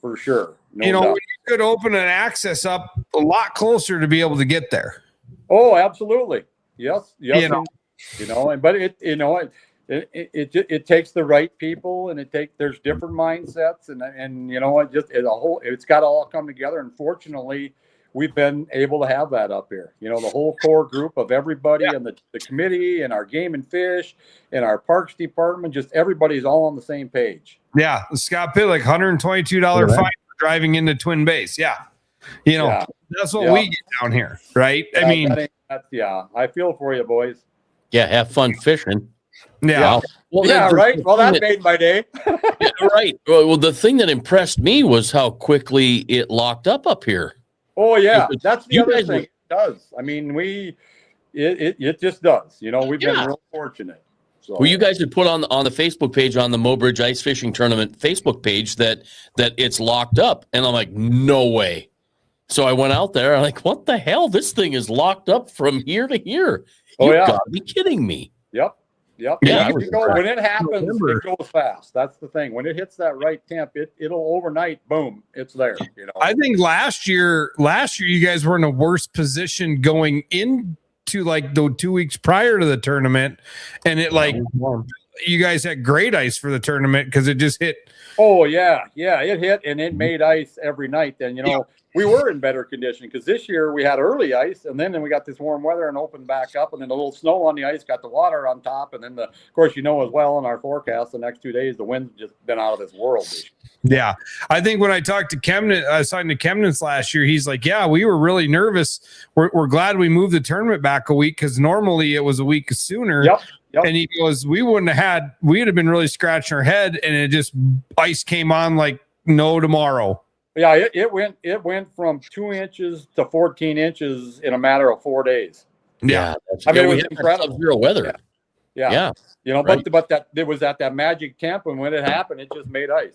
for sure. No doubt. You could open an access up a lot closer to be able to get there. Oh, absolutely. Yes. But it takes the right people, and there's different mindsets, and it's got to all come together. And fortunately, we've been able to have that up here. The whole core group of everybody and the committee and our game and fish and our parks department, just everybody's all on the same page. Yeah. Scott Pillick, $122 fine for driving into Twin Base. Yeah. That's what we get down here. Right. I feel for you, boys. Yeah. Have fun fishing. Yeah. Wow. Well, right. Well, that made my day. Right. Well, the thing that impressed me was how quickly it locked up here. Oh yeah, that's the other thing. It does. I mean, it just does. We've been real fortunate. So. Well, you guys had put on the Facebook page, on the Mobridge Ice Fishing Tournament Facebook page, that it's locked up, and I'm like, no way. So I went out there. I'm like, what the hell? This thing is locked up from here to here. You gotta be kidding me. Yep. Yeah, when it happens, it goes fast. That's the thing. When it hits that right temp, it'll overnight, boom, it's there. I think last year you guys were in a worse position going into like the 2 weeks prior to the tournament, and you guys had great ice for the tournament because it just hit. Oh yeah, it hit and it made ice every night. Then we were in better condition because this year we had early ice, and then we got this warm weather and opened back up, and then a little snow on the ice, got the water on top, and then of course as well in our forecast, the next 2 days the wind's just been out of this world. Yeah, I think when I talked to Kemnitz, I signed to Kemnitz last year. He's like, "Yeah, we were really nervous. We're glad we moved the tournament back a week because normally it was a week sooner." Yep. And he goes, we'd have been really scratching our head, and it just ice came on like no tomorrow. Yeah, it went from 2 inches to 14 inches in a matter of 4 days. Yeah, it was incredible. Zero weather. Yeah. But that it was at that magic temp, and when it happened, it just made ice.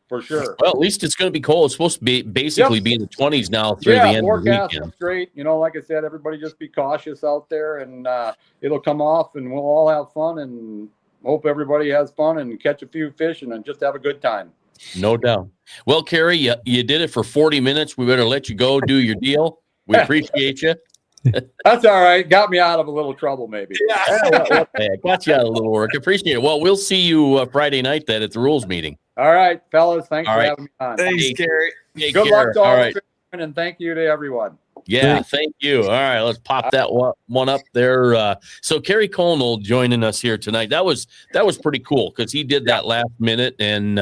For sure. Well, at least it's going to be cold. It's supposed to be basically be in the 20s now through the end of the weekend. Forecast is great. Like I said, everybody just be cautious out there, and it'll come off, and we'll all have fun, and hope everybody has fun and catch a few fish and just have a good time. No doubt. Well, Kerry, you did it for 40 minutes. We better let you go do your deal. We appreciate you. That's all right. Got me out of a little trouble, maybe. Yeah, got you out of a little work. Appreciate it. Well, we'll see you Friday night then at the rules meeting. All right, fellas. Thanks for having me on. Thanks, Kerry. Good luck to all right. And thank you to everyone. Yeah, thank you. All right, let's pop that one up there. So Kerry Konold joining us here tonight. That was pretty cool because he did that last minute and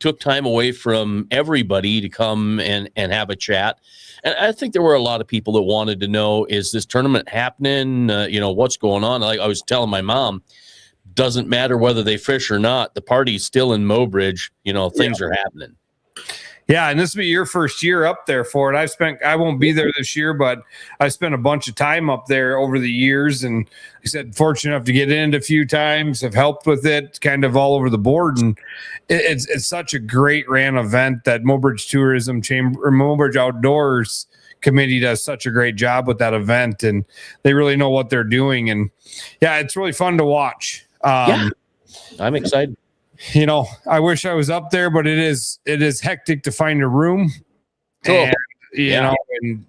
took time away from everybody to come and have a chat. And I think there were a lot of people that wanted to know, is this tournament happening? What's going on? Like I was telling my mom, doesn't matter whether they fish or not. The party's still in Mobridge. Things are happening. Yeah, and this will be your first year up there for it. I won't be there this year, but I spent a bunch of time up there over the years, and like I said, fortunate enough to get in it a few times, have helped with it kind of all over the board. And it's such a great ran event that Mobridge Tourism Chamber or Mobridge Outdoors Committee does such a great job with that event, and they really know what they're doing. And yeah, it's really fun to watch. Yeah, I'm excited. You know, I wish I was up there, but it is hectic to find a room. Cool. And, you know, and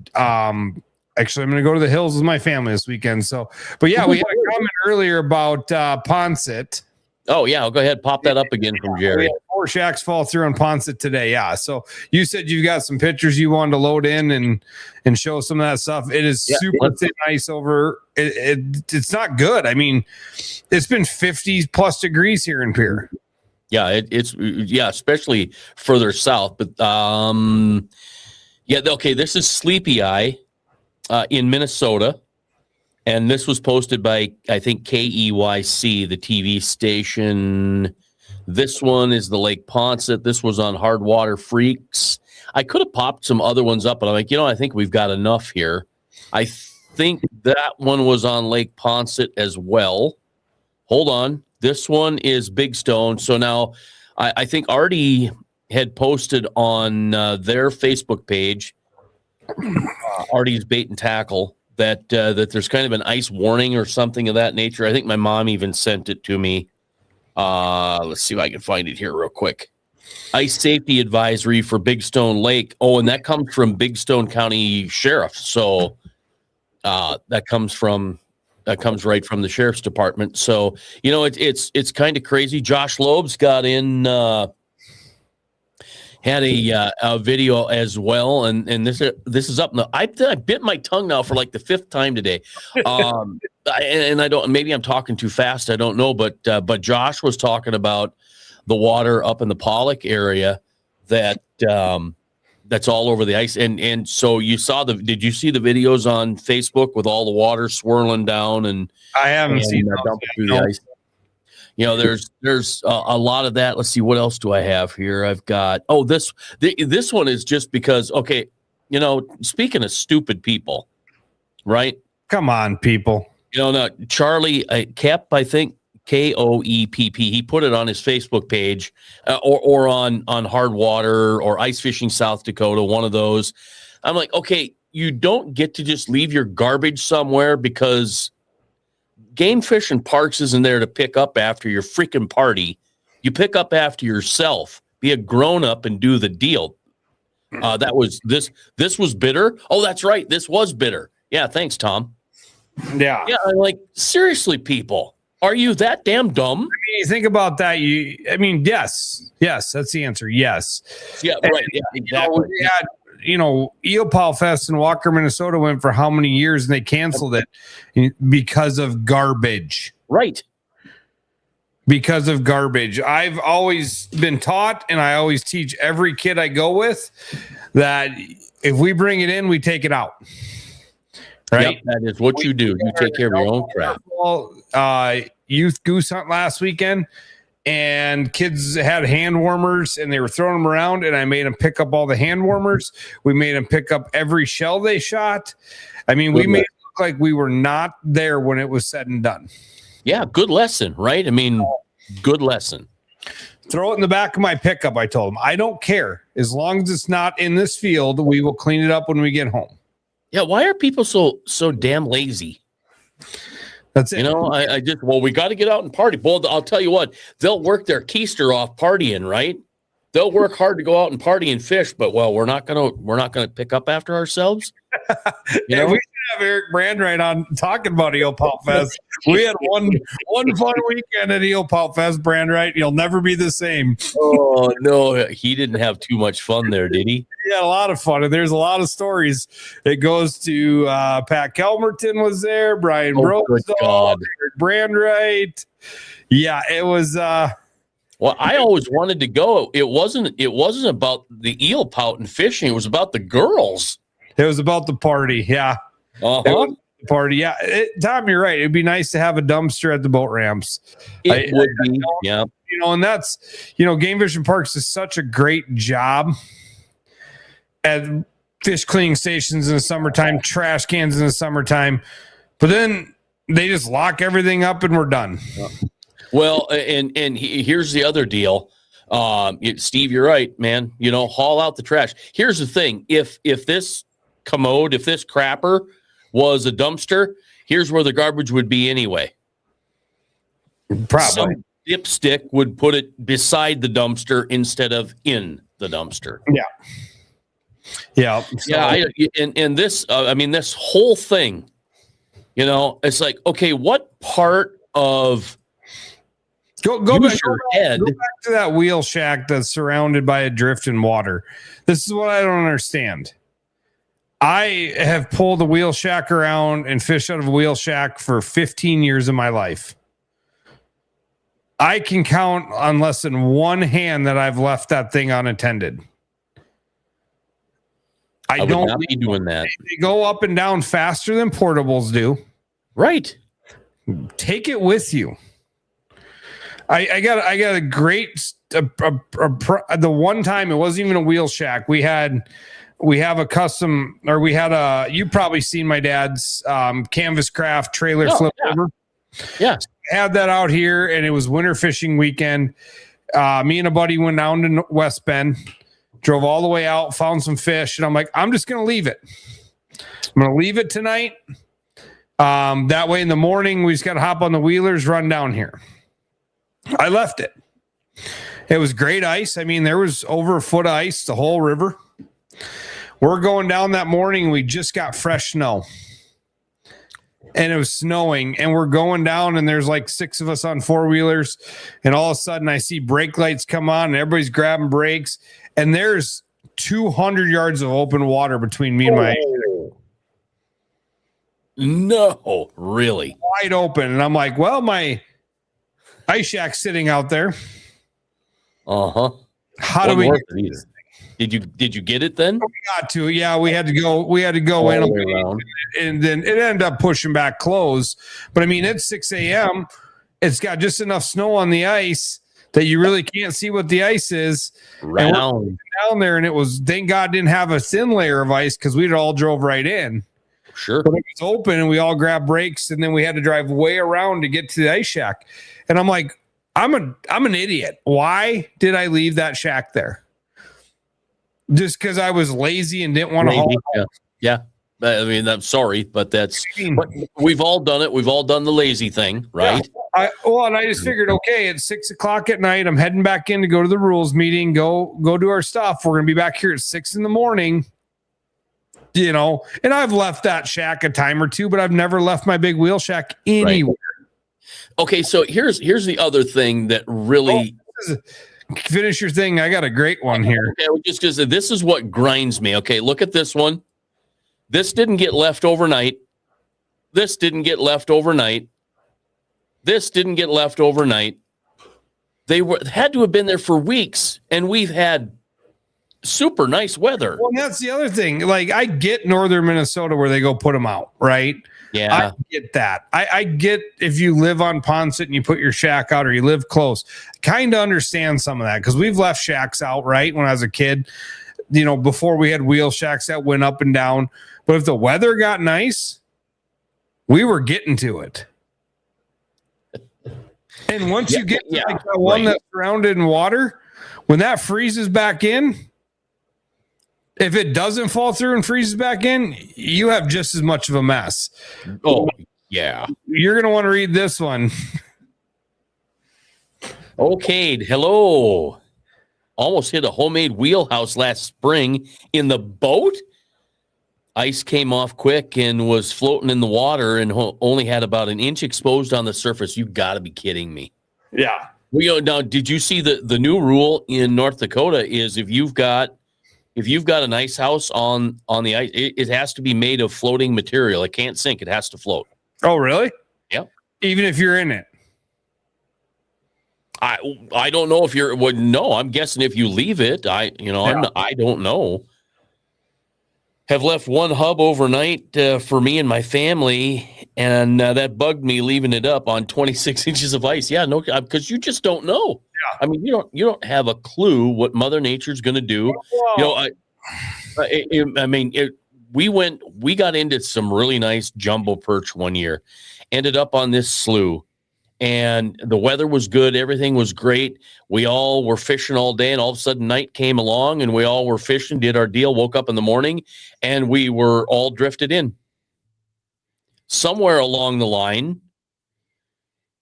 actually I'm going to go to the hills with my family this weekend. So, but yeah, we had a comment earlier about Ponset. Oh yeah, I'll go ahead, pop that up again from Jerry. We had 4 shacks fall through on Ponset today. Yeah. So you said you've got some pictures you wanted to load in and show some of that stuff. It is super thin ice over. It's not good. I mean, it's been 50 plus degrees here in Pierre. Yeah, it's especially further south. But okay, this is Sleepy Eye in Minnesota, and this was posted by, I think, KEYC, the TV station. This one is the Lake Ponset. This was on Hard Water Freaks. I could have popped some other ones up, but I'm like, I think we've got enough here. I think that one was on Lake Ponset as well. Hold on. This one is Big Stone. So now I think Artie had posted on their Facebook page, Artie's Bait and Tackle, that there's kind of an ice warning or something of that nature. I think my mom even sent it to me. Let's see if I can find it here real quick. Ice safety advisory for Big Stone Lake. Oh, and that comes from Big Stone County Sheriff. So that comes right from the sheriff's department. So, it's kind of crazy. Josh Loeb's got in, had a video as well. And this is up. I bit my tongue now for like the 5th time today. And I don't, maybe I'm talking too fast. I don't know, but Josh was talking about the water up in the Pollock area that, that's all over the ice. And so you saw did you see the videos on Facebook with all the water swirling down? And I haven't seen dumping through the ice. There's a lot of that. Let's see, what else do I have here? I've got, this one is just because, okay, speaking of stupid people, right? Come on, people. No, Charlie Kepp, I think, Koepp. He put it on his Facebook page or on Hard Water or Ice Fishing South Dakota, one of those. I'm like, okay, you don't get to just leave your garbage somewhere because Game Fish and Parks isn't there to pick up after your freaking party. You pick up after yourself. Be a grown up and do the deal. This was bitter. Oh, that's right. This was bitter. Yeah, thanks, Tom. Yeah. Yeah, I'm like, seriously, people. Are you that damn dumb? I mean, you think about that. Yes, that's the answer. Yes. Yeah, right. Yeah, exactly. We had, Eelpow Fest in Walker, Minnesota went for how many years and they canceled it because of garbage. Right. Because of garbage. I've always been taught, and I always teach every kid I go with, that if we bring it in, we take it out. Right. Yep, that is what you do. You take care of your own crap. Youth goose hunt last weekend, and kids had hand warmers and they were throwing them around, and I made them pick up all the hand warmers. We made them pick up every shell they shot. I mean, we made it look like we were not there when it was said and done. Yeah, good lesson, right? I mean, good lesson. Throw it in the back of my pickup, I told them. I don't care. As long as it's not in this field, we will clean it up when we get home. Yeah, why are people so damn lazy? That's it. We got to get out and party. Well, I'll tell you what, they'll work their keister off partying, right? They'll work hard to go out and party and fish, but we're not gonna pick up after ourselves. We should have Eric Brandright on talking about Eelpow Fest. We had one fun weekend at Eelpow Fest, Brandright. You'll never be the same. Oh no, he didn't have too much fun there, did he? He had a lot of fun, and there's a lot of stories. It goes to Pat Kelmerton was there, Brian Brosdahl, Eric Brandright. Yeah, it was. Well, I always wanted to go. It wasn't about the eel pout and fishing. It was about the girls. It was about the party. Yeah. Uh-huh. Party. Yeah. Tom, you're right. It'd be nice to have a dumpster at the boat ramps. It would be. Yeah. And that's, Game Fish and Parks is such a great job at fish cleaning stations in the summertime, trash cans in the summertime, but then they just lock everything up and we're done. Well, and here's the other deal. Steve, you're right, man. Haul out the trash. Here's the thing. If this commode, if this crapper was a dumpster, here's where the garbage would be anyway. Probably. Some dipstick would put it beside the dumpster instead of in the dumpster. Yeah. Yeah. And this, this whole thing, it's like, okay, what part of go back to that wheel shack that's surrounded by a drift in water. This is what I don't understand. I have pulled a wheel shack around and fished out of a wheel shack for 15 years of my life. I can count on less than one hand that I've left that thing unattended. I don't not be doing that. They go up and down faster than portables do. Right. Take it with you. I got a great the one time it wasn't even a wheel shack. We have a custom, or we had you've probably seen my dad's canvas craft trailer flip over. Yeah. So I had that out here, and it was winter fishing weekend. Me and a buddy went down to West Bend, drove all the way out, found some fish, and I'm like, I'm just going to leave it. I'm going to leave it tonight. That way in the morning, we just got to hop on the wheelers, run down here. I left it. It was great ice. There was over a foot of ice, the whole river. We're going down that morning. We just got fresh snow. And it was snowing. And we're going down, and there's like 6 of us on 4-wheelers. And all of a sudden, I see brake lights come on, and everybody's grabbing brakes. And there's 200 yards of open water between me and my No, really? Wide open. And I'm like, well, my ice shack's sitting out there. Uh-huh. How do we get this? Did you get it then? We got to. Yeah, we had to go all in the way around. And then it ended up pushing back close. But it's 6 a.m. It's got just enough snow on the ice that you really can't see what the ice is. Down there, and it was, thank God, didn't have a thin layer of ice because we'd all drove right in. Sure. But it was open, and we all grabbed brakes, and then we had to drive way around to get to the ice shack. And I'm like, I'm an idiot. Why did I leave that shack there? Just because I was lazy and didn't want to haul. Yeah. I'm sorry, but but we've all done it. We've all done the lazy thing, right? Yeah. And I just figured, okay, it's 6:00 at night. I'm heading back in to go to the rules meeting, go do our stuff. We're going to be back here at 6 a.m. And I've left that shack a time or two, but I've never left my big wheel shack anywhere. Right. Okay, so here's the other thing that really finish your thing. I got a great one here. Okay, just because this is what grinds me. Okay, look at this one. This didn't get left overnight. This didn't get left overnight. This didn't get left overnight. They had to have been there for weeks, and we've had super nice weather. Well, that's the other thing. Like, I get northern Minnesota where they go put them out, right? Yeah, I get that. I get if you live on Ponset and you put your shack out, or you live close. Kind of understand some of that, because we've left shacks out, right? When I was a kid, before we had wheel shacks that went up and down. But if the weather got nice, we were getting to it. And once you get to like that one that's surrounded in water, when that freezes back in, if it doesn't fall through and freezes back in, you have just as much of a mess. Oh, yeah. You're going to want to read this one. Okay. Hello. Almost hit a homemade wheelhouse last spring in the boat. Ice came off quick and was floating in the water and only had about an inch exposed on the surface. You got to be kidding me. Yeah. Now, did you see the new rule in North Dakota is if you've got an ice house on the ice, it has to be made of floating material. It can't sink. It has to float. Oh, really? Yep. Even if you're in it? I don't know if you're. Well, no, I'm guessing if you leave it. I don't know. Have left one hub overnight for me and my family, and that bugged me leaving it up on 26 inches of ice. Yeah, no, because you just don't know. Yeah. You don't have a clue what Mother Nature's going to do. Well, We got into some really nice jumbo perch one year, ended up on this slough, and the weather was good. Everything was great. We all were fishing all day, and all of a sudden night came along, and we all were fishing, did our deal, woke up in the morning, and we were all drifted in. Somewhere along the line,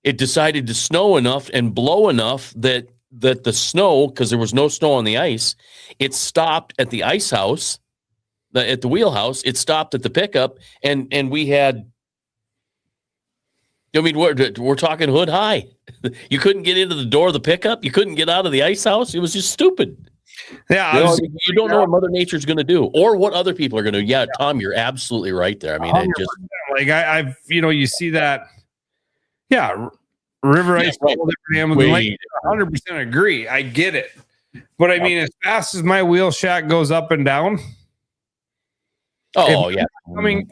it decided to snow enough and blow enough that the snow, because there was no snow on the ice, it stopped at the ice house, at the wheelhouse. It stopped at the pickup, and we had, I mean, we're talking hood high. You couldn't get into the door of the pickup. You couldn't get out of the ice house. It was just stupid. Yeah, you don't know what Mother Nature's going to do or what other people are going to do. Yeah, Tom, you're absolutely right there. I mean, it just like I've you see that. Yeah, river ice. Right. 100% agree. I get it, but I mean, as fast as my wheel shack goes up and down. Oh, yeah. I mean,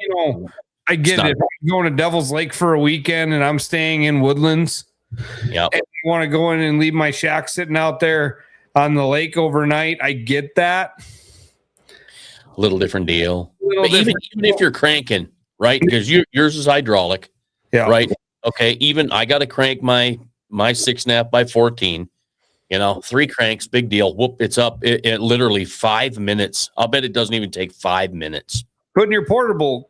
I get it. If I'm going to Devil's Lake for a weekend and I'm staying in Woodlands, yeah, and I want to go in and leave my shack sitting out there on the lake overnight, I get that. A little different deal. Even if you're cranking, right? Because yours is hydraulic, yeah, right? Okay, even I got to crank my 6.5 by 14. 3 cranks, big deal. Whoop, it's up. It literally 5 minutes. I'll bet it doesn't even take 5 minutes. Setting your portable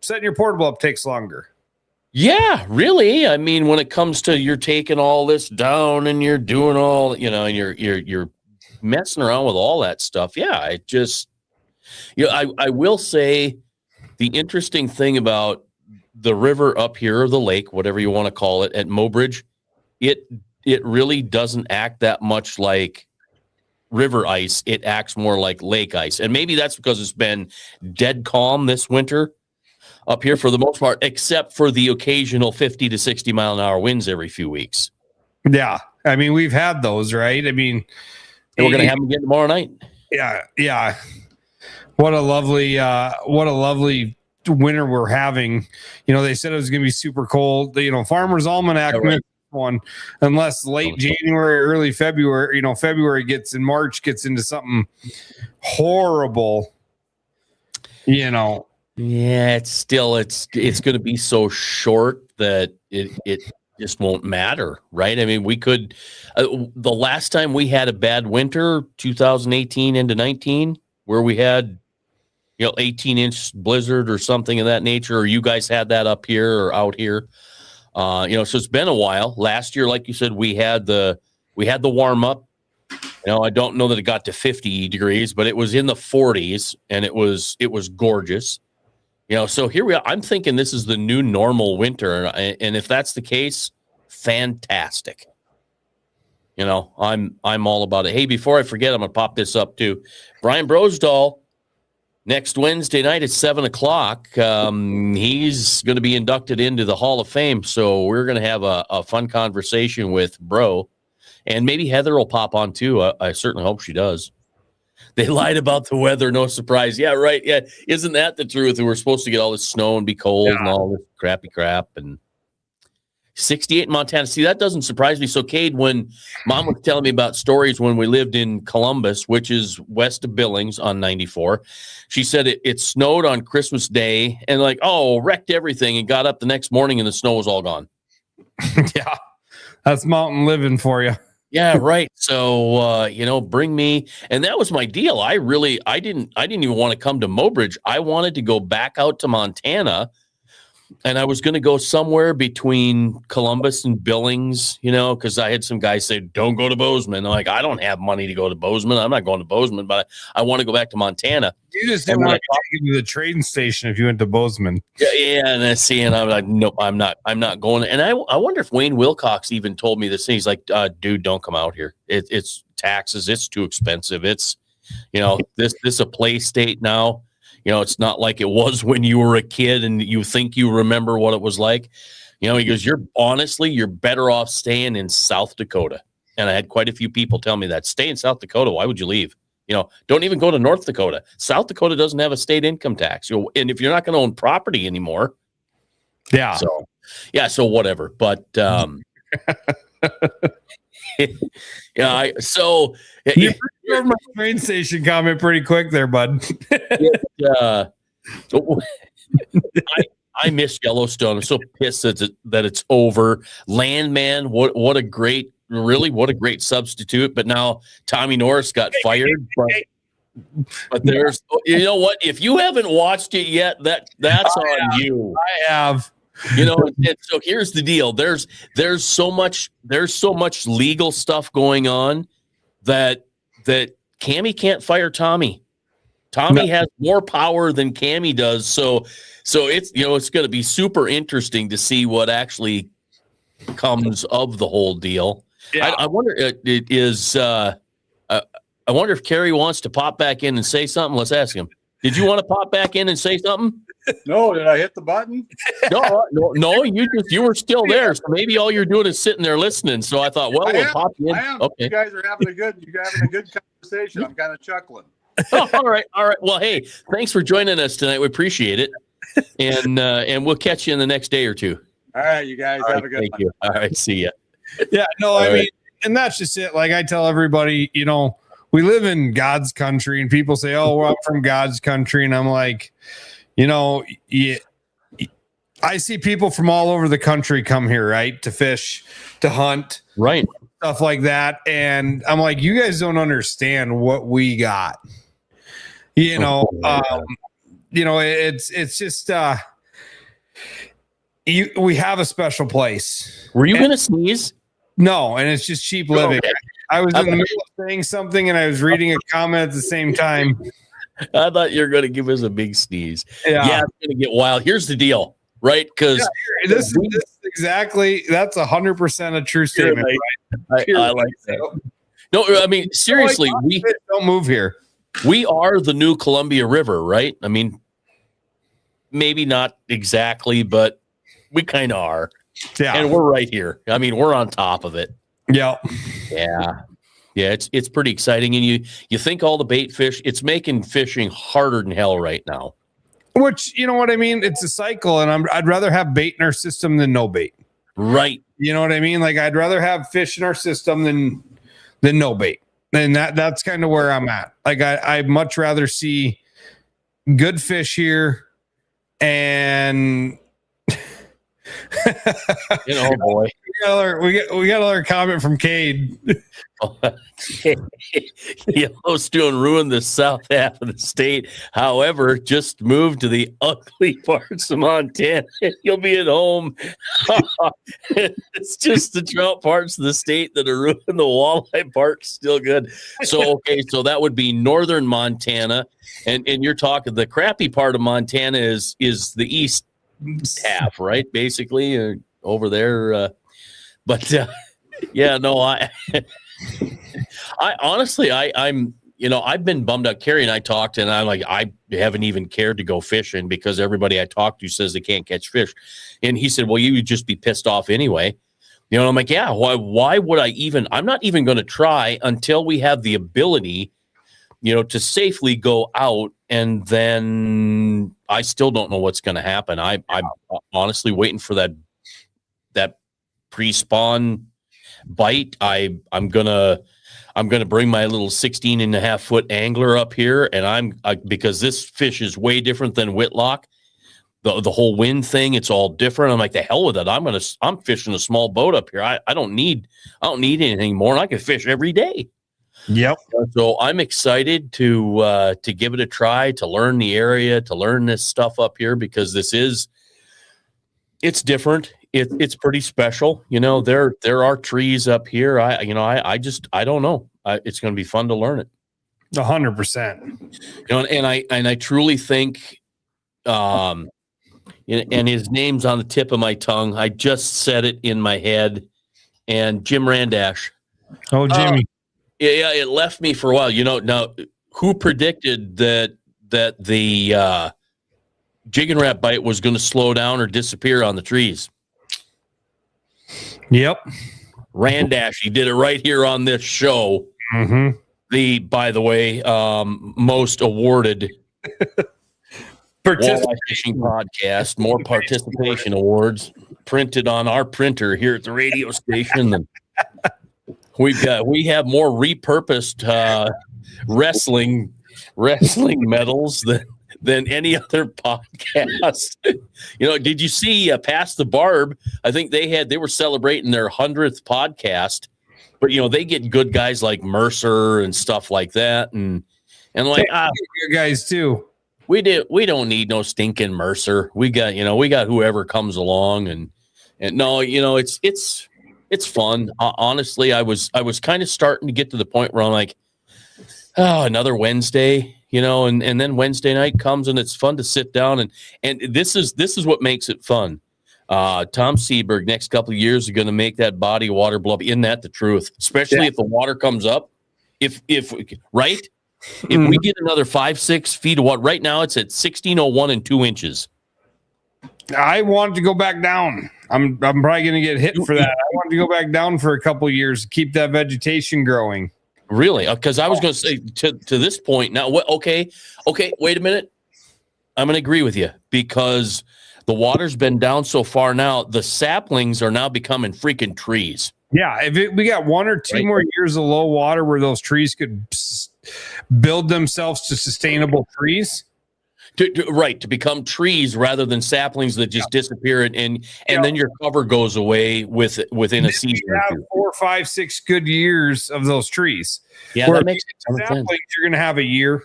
up takes longer. Yeah, really. I mean, when it comes to you're taking all this down and you're doing all, and you're messing around with all that stuff. Yeah, it just, I will say the interesting thing about the river up here, or the lake, whatever you want to call it, at Mobridge, it really doesn't act that much like river ice. It acts more like lake ice. And maybe that's because it's been dead calm this winter up here for the most part, except for the occasional 50 to 60 mile an hour winds every few weeks. Yeah. I mean, we've had those, right? I mean, and we're going to have them again tomorrow night. Yeah. Yeah. What a lovely winter we're having. They said it was going to be super cold. Farmer's Almanac one, unless late January, early February, February March gets into something horrible, Yeah, it's going to be so short that it just won't matter, right? I mean, we could, the last time we had a bad winter, 2018 into 19, where we had, 18-inch blizzard or something of that nature, or you guys had that up here or out here. So it's been a while. Last year, like you said, we had the warm up. I don't know that it got to 50 degrees, but it was in the 40s, and it was gorgeous. So here we are. I'm thinking this is the new normal winter, and if that's the case, fantastic. I'm all about it. Hey, before I forget, I'm gonna pop this up too. Brian Brosdahl, next Wednesday night at 7:00. He's going to be inducted into the Hall of Fame. So we're going to have a fun conversation with Bro, and maybe Heather will pop on too. I certainly hope she does. They lied about the weather. No surprise. Yeah, right. Yeah. Isn't that the truth? We're supposed to get all this snow and be cold and all this crappy crap. And 68 in Montana. See, that doesn't surprise me. So, Cade, when Mom was telling me about stories when we lived in Columbus, which is west of Billings on 94, she said it snowed on Christmas Day and wrecked everything, and got up the next morning and the snow was all gone. Yeah, that's mountain living for you. Yeah, right. So, bring me, and that was my deal. I didn't even want to come to Mobridge. I wanted to go back out to Montana. And I was going to go somewhere between Columbus and Billings, because I had some guys say, don't go to Bozeman. I'm like, I don't have money to go to Bozeman. I'm not going to Bozeman, but I want to go back to Montana. You just didn't want to take you to the train station if you went to Bozeman. Yeah. And I'm like, nope, I'm not going. And I wonder if Wayne Wilcox even told me this thing. He's like, dude, don't come out here. It's taxes. It's too expensive. It's, this a play state now. It's not like it was when you were a kid and you think you remember what it was like. He goes, you're better off staying in South Dakota. And I had quite a few people tell me that. Stay in South Dakota. Why would you leave? Don't even go to North Dakota. South Dakota doesn't have a state income tax. And if you're not going to own property anymore. Yeah. So whatever. But you're over my train station comment pretty quick there, bud. I miss Yellowstone. I'm so pissed that it's over. Landman, what a great substitute. But now Tommy Norris got fired. But there's, you know what? If you haven't watched it yet, that's on you. I have. You know, and so here's the deal. There's so much legal stuff going on that Cammy can't fire Tommy. Tommy has more power than Cammy does. So it's, you know, it's going to be super interesting to see what actually comes of the whole deal. Yeah. I wonder I wonder if Kerry wants to pop back in and say something. Let's ask him. Did you want to pop back in and say something? No, did I hit the button? No. You were still there. So maybe all you're doing is sitting there listening. So I thought, well, we'll pop in. I am. Okay. You guys are having a good conversation. I'm kind of chuckling. Oh, all right. Well, hey, thanks for joining us tonight. We appreciate it, and we'll catch you in the next day or two. All right, you guys have a good one. Thank you. All right, see ya. Yeah, no, I mean, and that's just it. Like I tell everybody, you know, we live in God's country, and people say, "Oh, well, I'm from God's country," and I'm like, you know, I see people from all over the country come here, right, to fish, to hunt, right, stuff like that, and I'm like, you guys don't understand what we got. You know, you know, it's just we have a special place. Were you gonna sneeze? No, and it's just cheap living. Okay. I was in the middle of saying something and I was reading a comment at the same time. I thought you were going to give us a big sneeze. Yeah, it's going to get wild. Here's the deal, right? Because this exactly, that's 100% a true statement. Right? I like that. No, I mean, seriously, we don't move here. We are the new Columbia River, right? I mean, maybe not exactly, but we kind of are. Yeah, and we're right here. I mean, we're on top of it. Yeah. It's pretty exciting, and you think all the bait fish, it's making fishing harder than hell right now. Which, you know what I mean? It's a cycle, and I'd rather have bait in our system than no bait. Right. You know what I mean? Like I'd rather have fish in our system than no bait, and that's kind of where I'm at. Like I'd much rather see good fish here, and. You know, boy, we got another comment from Cade. Yellowstone ruined the south half of the state. However, just move to the ugly parts of Montana and you'll be at home. It's just the trout parts of the state that are ruined. The walleye part's still good. So that would be northern Montana, and you're talking the crappy part of Montana is the east half, right? Basically, over there. I honestly, I'm, you know, I've been bummed out. Kerry and I talked, and I'm like, I haven't even cared to go fishing because everybody I talk to says they can't catch fish. And he said, well, you would just be pissed off anyway. You know, I'm like, yeah, why would I even, I'm not even going to try until we have the ability, you know, to safely go out. And then I still don't know what's going to happen. I'm honestly waiting for that pre-spawn bite. I'm gonna bring my little 16.5-foot angler up here, and because this fish is way different than whitlock. The whole wind thing, it's all different. I'm like, the hell with it. I'm fishing a small boat up here. I don't need anything more, and I can fish every day. Yep. So I'm excited to give it a try, to learn the area, to learn this stuff up here, because it's different. It's pretty special. You know, there are trees up here. I don't know. It's going to be fun to learn it. 100%. You know, and I truly think, and his name's on the tip of my tongue. I just said it in my head. And Jim Randash. Oh, Jimmy. Yeah, it left me for a while. You know, now who predicted that the jigging Rat bite was going to slow down or disappear on the trees? Yep. Randash, he did it right here on this show. Mm-hmm. By the way, most awarded walleye fishing podcast, more participation awards printed on our printer here at the radio station. And we have more repurposed wrestling medals than any other podcast. Did you see Past the Barb? I think they were celebrating their 100th podcast, but they get good guys like Mercer and stuff like that, and like you guys too. We don't need no stinking Mercer. We got whoever comes along, and no, it's fun. Honestly, I was kind of starting to get to the point where I'm like, oh, another Wednesday, and then Wednesday night comes and it's fun to sit down and this is what makes it fun. Tom Seberg next couple of years are going to make that body of water blow up. Isn't that the truth? Especially if the water comes up, if we get another 5-6 feet of water. Right now it's at 1601 and 2 inches. I want to go back down. I'm probably going to get hit for that. I want to go back down for a couple of years to keep that vegetation growing. Really? Because I was going to say to this point now. What? Okay. Wait a minute. I'm going to agree with you because the water's been down so far now. The saplings are now becoming freaking trees. Yeah, we got 1 or 2 more years of low water where those trees could build themselves to sustainable trees. To become trees rather than saplings that just disappear and then your cover goes away within a season. You have 4, 5, 6 good years of those trees. Yeah, that makes saplings, you're going to have a year.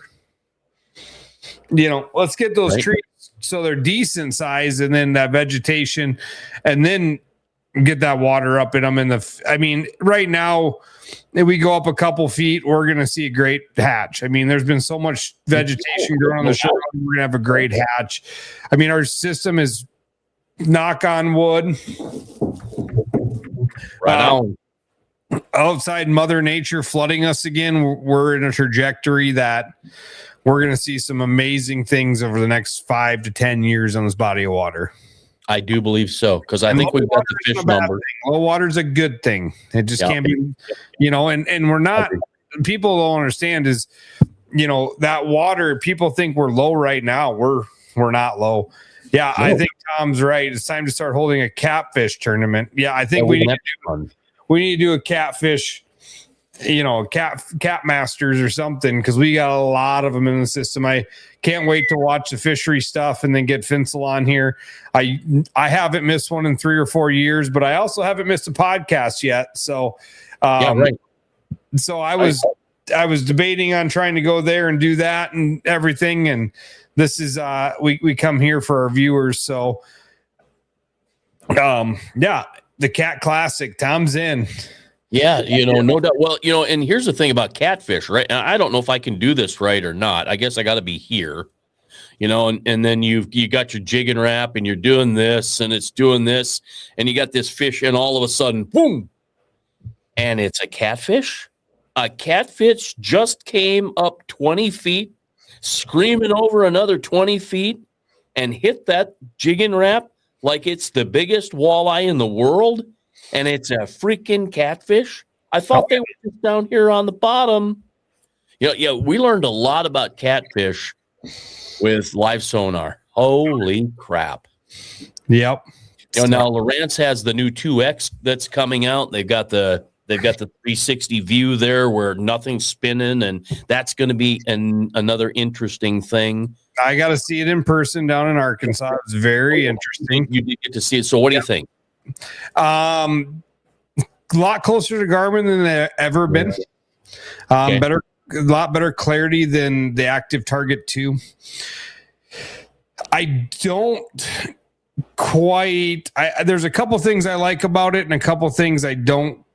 Let's get those trees so they're decent size, and then that vegetation, and then get that water up in them. Right now, if we go up a couple feet, we're going to see a great hatch. There's been so much vegetation growing on the shore. We're going to have a great hatch. Our system is, knock on wood, outside Mother Nature flooding us again. We're in a trajectory that we're going to see some amazing things over the next 5 to 10 years on this body of water. I do believe so, because I think we've got the fish number. Low water's a good thing. It just can't be, and we're not, people don't understand is, that water, people think we're low right now. We're not low. Yeah, no. I think Tom's right. It's time to start holding a catfish tournament. Yeah, I think we need to do a catfish, cat masters or something, because we got a lot of them in the system. I can't wait to watch the fishery stuff and then get Finsel on here. I haven't missed one in 3 or 4 years, but I also haven't missed a podcast yet. So, So I was debating on trying to go there and do that and everything. And this is we come here for our viewers. So, the Cat Classic, Tom's in. Yeah, no doubt. Well, and here's the thing about catfish, right? And I don't know if I can do this right or not. I guess I got to be here, and then you got your jig and wrap and you're doing this and it's doing this and you got this fish and all of a sudden, boom, and it's a catfish. A catfish just came up 20 feet, screaming over another 20 feet and hit that jig and wrap like it's the biggest walleye in the world. And it's a freaking catfish. I thought they were just down here on the bottom. We learned a lot about catfish with live sonar. Holy crap. Yep. Now Lowrance has the new 2X that's coming out. They've got the 360 view there where nothing's spinning, and that's going to be another interesting thing. I got to see it in person down in Arkansas. It's very interesting. You did get to see it. So what do you think? A lot closer to Garmin than they've ever been. A lot better clarity than the Active Target 2. I don't quite. There's a couple things I like about it, and a couple things I don't.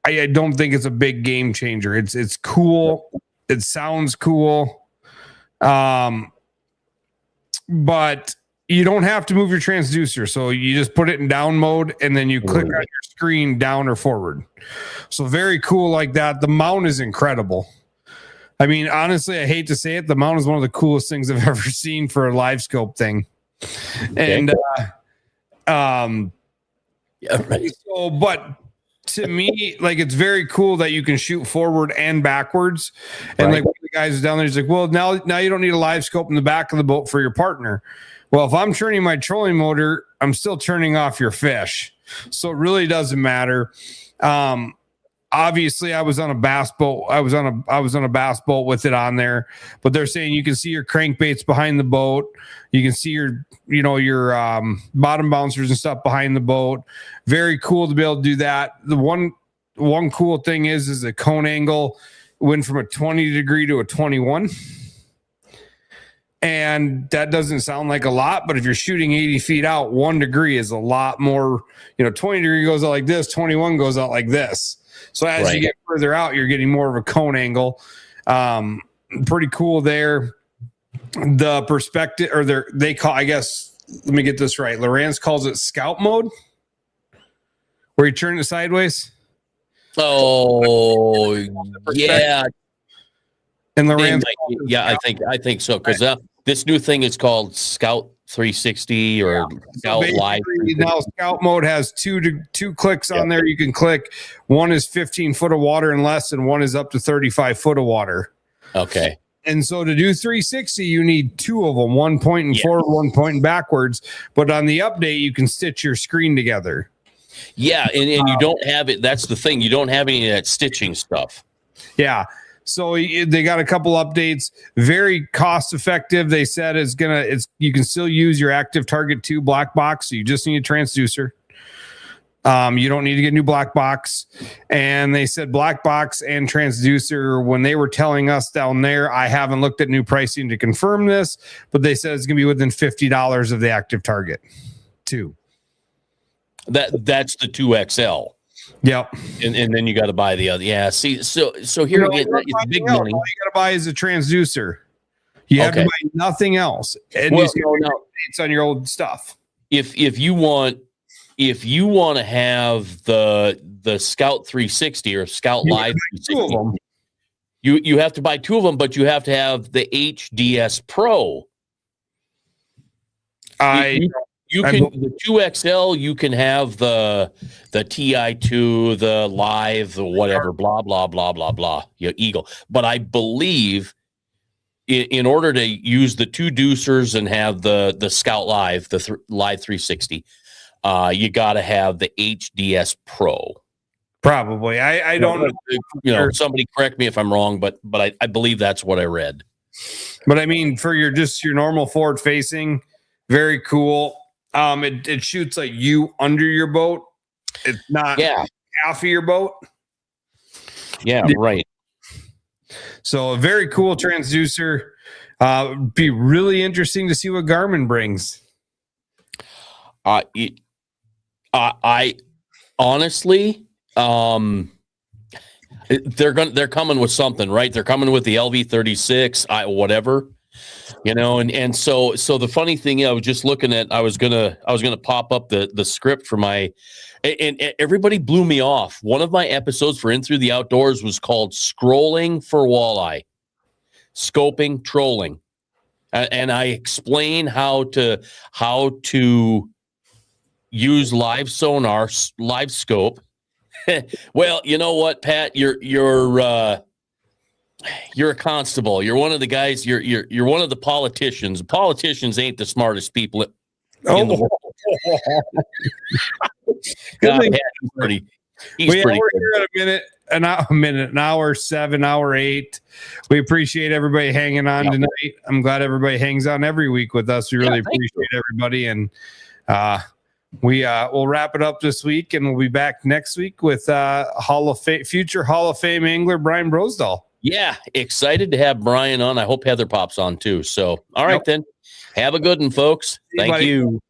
I don't think it's a big game changer. It's cool. It sounds cool. But you don't have to move your transducer. So you just put it in down mode and then you click on your screen down or forward. So very cool like that. The mount is incredible. Honestly, I hate to say it. The mount is one of the coolest things I've ever seen for a live scope thing. And, so, but to me, like, it's very cool that you can shoot forward and backwards. And like one of the guys down there, he's like, well, now you don't need a live scope in the back of the boat for your partner. Well, if I'm turning my trolling motor, I'm still turning off your fish. So it really doesn't matter. obviously I was on a bass boat. I was on a bass boat with it on there, but they're saying you can see your crankbaits behind the boat. You can see your bottom bouncers and stuff behind the boat. Very cool to be able to do that. The one cool thing is the cone angle went from a 20 degree to a 21. And that doesn't sound like a lot, but if you're shooting 80 feet out, 1 degree is a lot more. 20 degree goes out like this, 21 goes out like this. So as you get further out, you're getting more of a cone angle. Pretty cool there. The perspective, or they call, I guess, let me get this right. Lowrance calls it scout mode, where you turn it sideways. Oh, yeah. And Lowrance, I think so, because this new thing is called Scout 360 or Scout Live. Now Scout mode has two clicks on there. You can click. One is 15 foot of water and less, and one is up to 35 foot of water. Okay. And so to do 360, you need 2 of them, one pointing forward, one pointing backwards. But on the update, you can stitch your screen together. Yeah, and you don't have it. That's the thing. You don't have any of that stitching stuff. Yeah. So they got a couple updates. Very cost effective. They said you can still use your Active Target 2 black box. So you just need a transducer. You don't need to get a new black box. And they said black box and transducer, when they were telling us down there, I haven't looked at new pricing to confirm this, but they said it's going to be within $50 of the Active Target 2. That's the 2XL. Yep. And then you got to buy the other. Yeah. See, so here again, it's big money. All you got to buy is a transducer. You have to buy nothing else. And you it's on your old stuff. If you want to have the Scout 360 or Scout Live 360, you have to buy 2 of them, but you have to have the HDS Pro. You can the 2XL. You can have the TI2, the Live, the whatever, blah blah blah blah blah. Eagle. But I believe in order to use the 2 deucers and have the Scout Live, the Live 360, you got to have the HDS Pro. Probably. I don't know. Somebody correct me if I'm wrong, but I believe that's what I read. But I mean, for your normal forward facing, very cool. It shoots like you under your boat. It's not half of your boat. Yeah, right. So a very cool transducer. Be really interesting to see what Garmin brings. I honestly, they're coming with something, right? They're coming with the LV36, whatever. And so the funny thing, I was just looking at, I was gonna pop up the script for my, and everybody blew me off. One of my episodes for In Through the Outdoors was called Scrolling for Walleye, Scoping Trolling. And I explain how to use live sonar, live scope. Well, you know what, Pat, you're a constable. You're one of the guys. You're one of the politicians. Politicians ain't the smartest people in the world. God, he's pretty. He's pretty. We're here at an hour 7, hour 8. We appreciate everybody hanging on tonight. I'm glad everybody hangs on every week with us. We really appreciate everybody, and we'll wrap it up this week, and we'll be back next week with future Hall of Fame angler Brian Brosdahl. Yeah, excited to have Brian on. I hope Heather pops on too. So, all right then. Have a good one, folks. Thank you.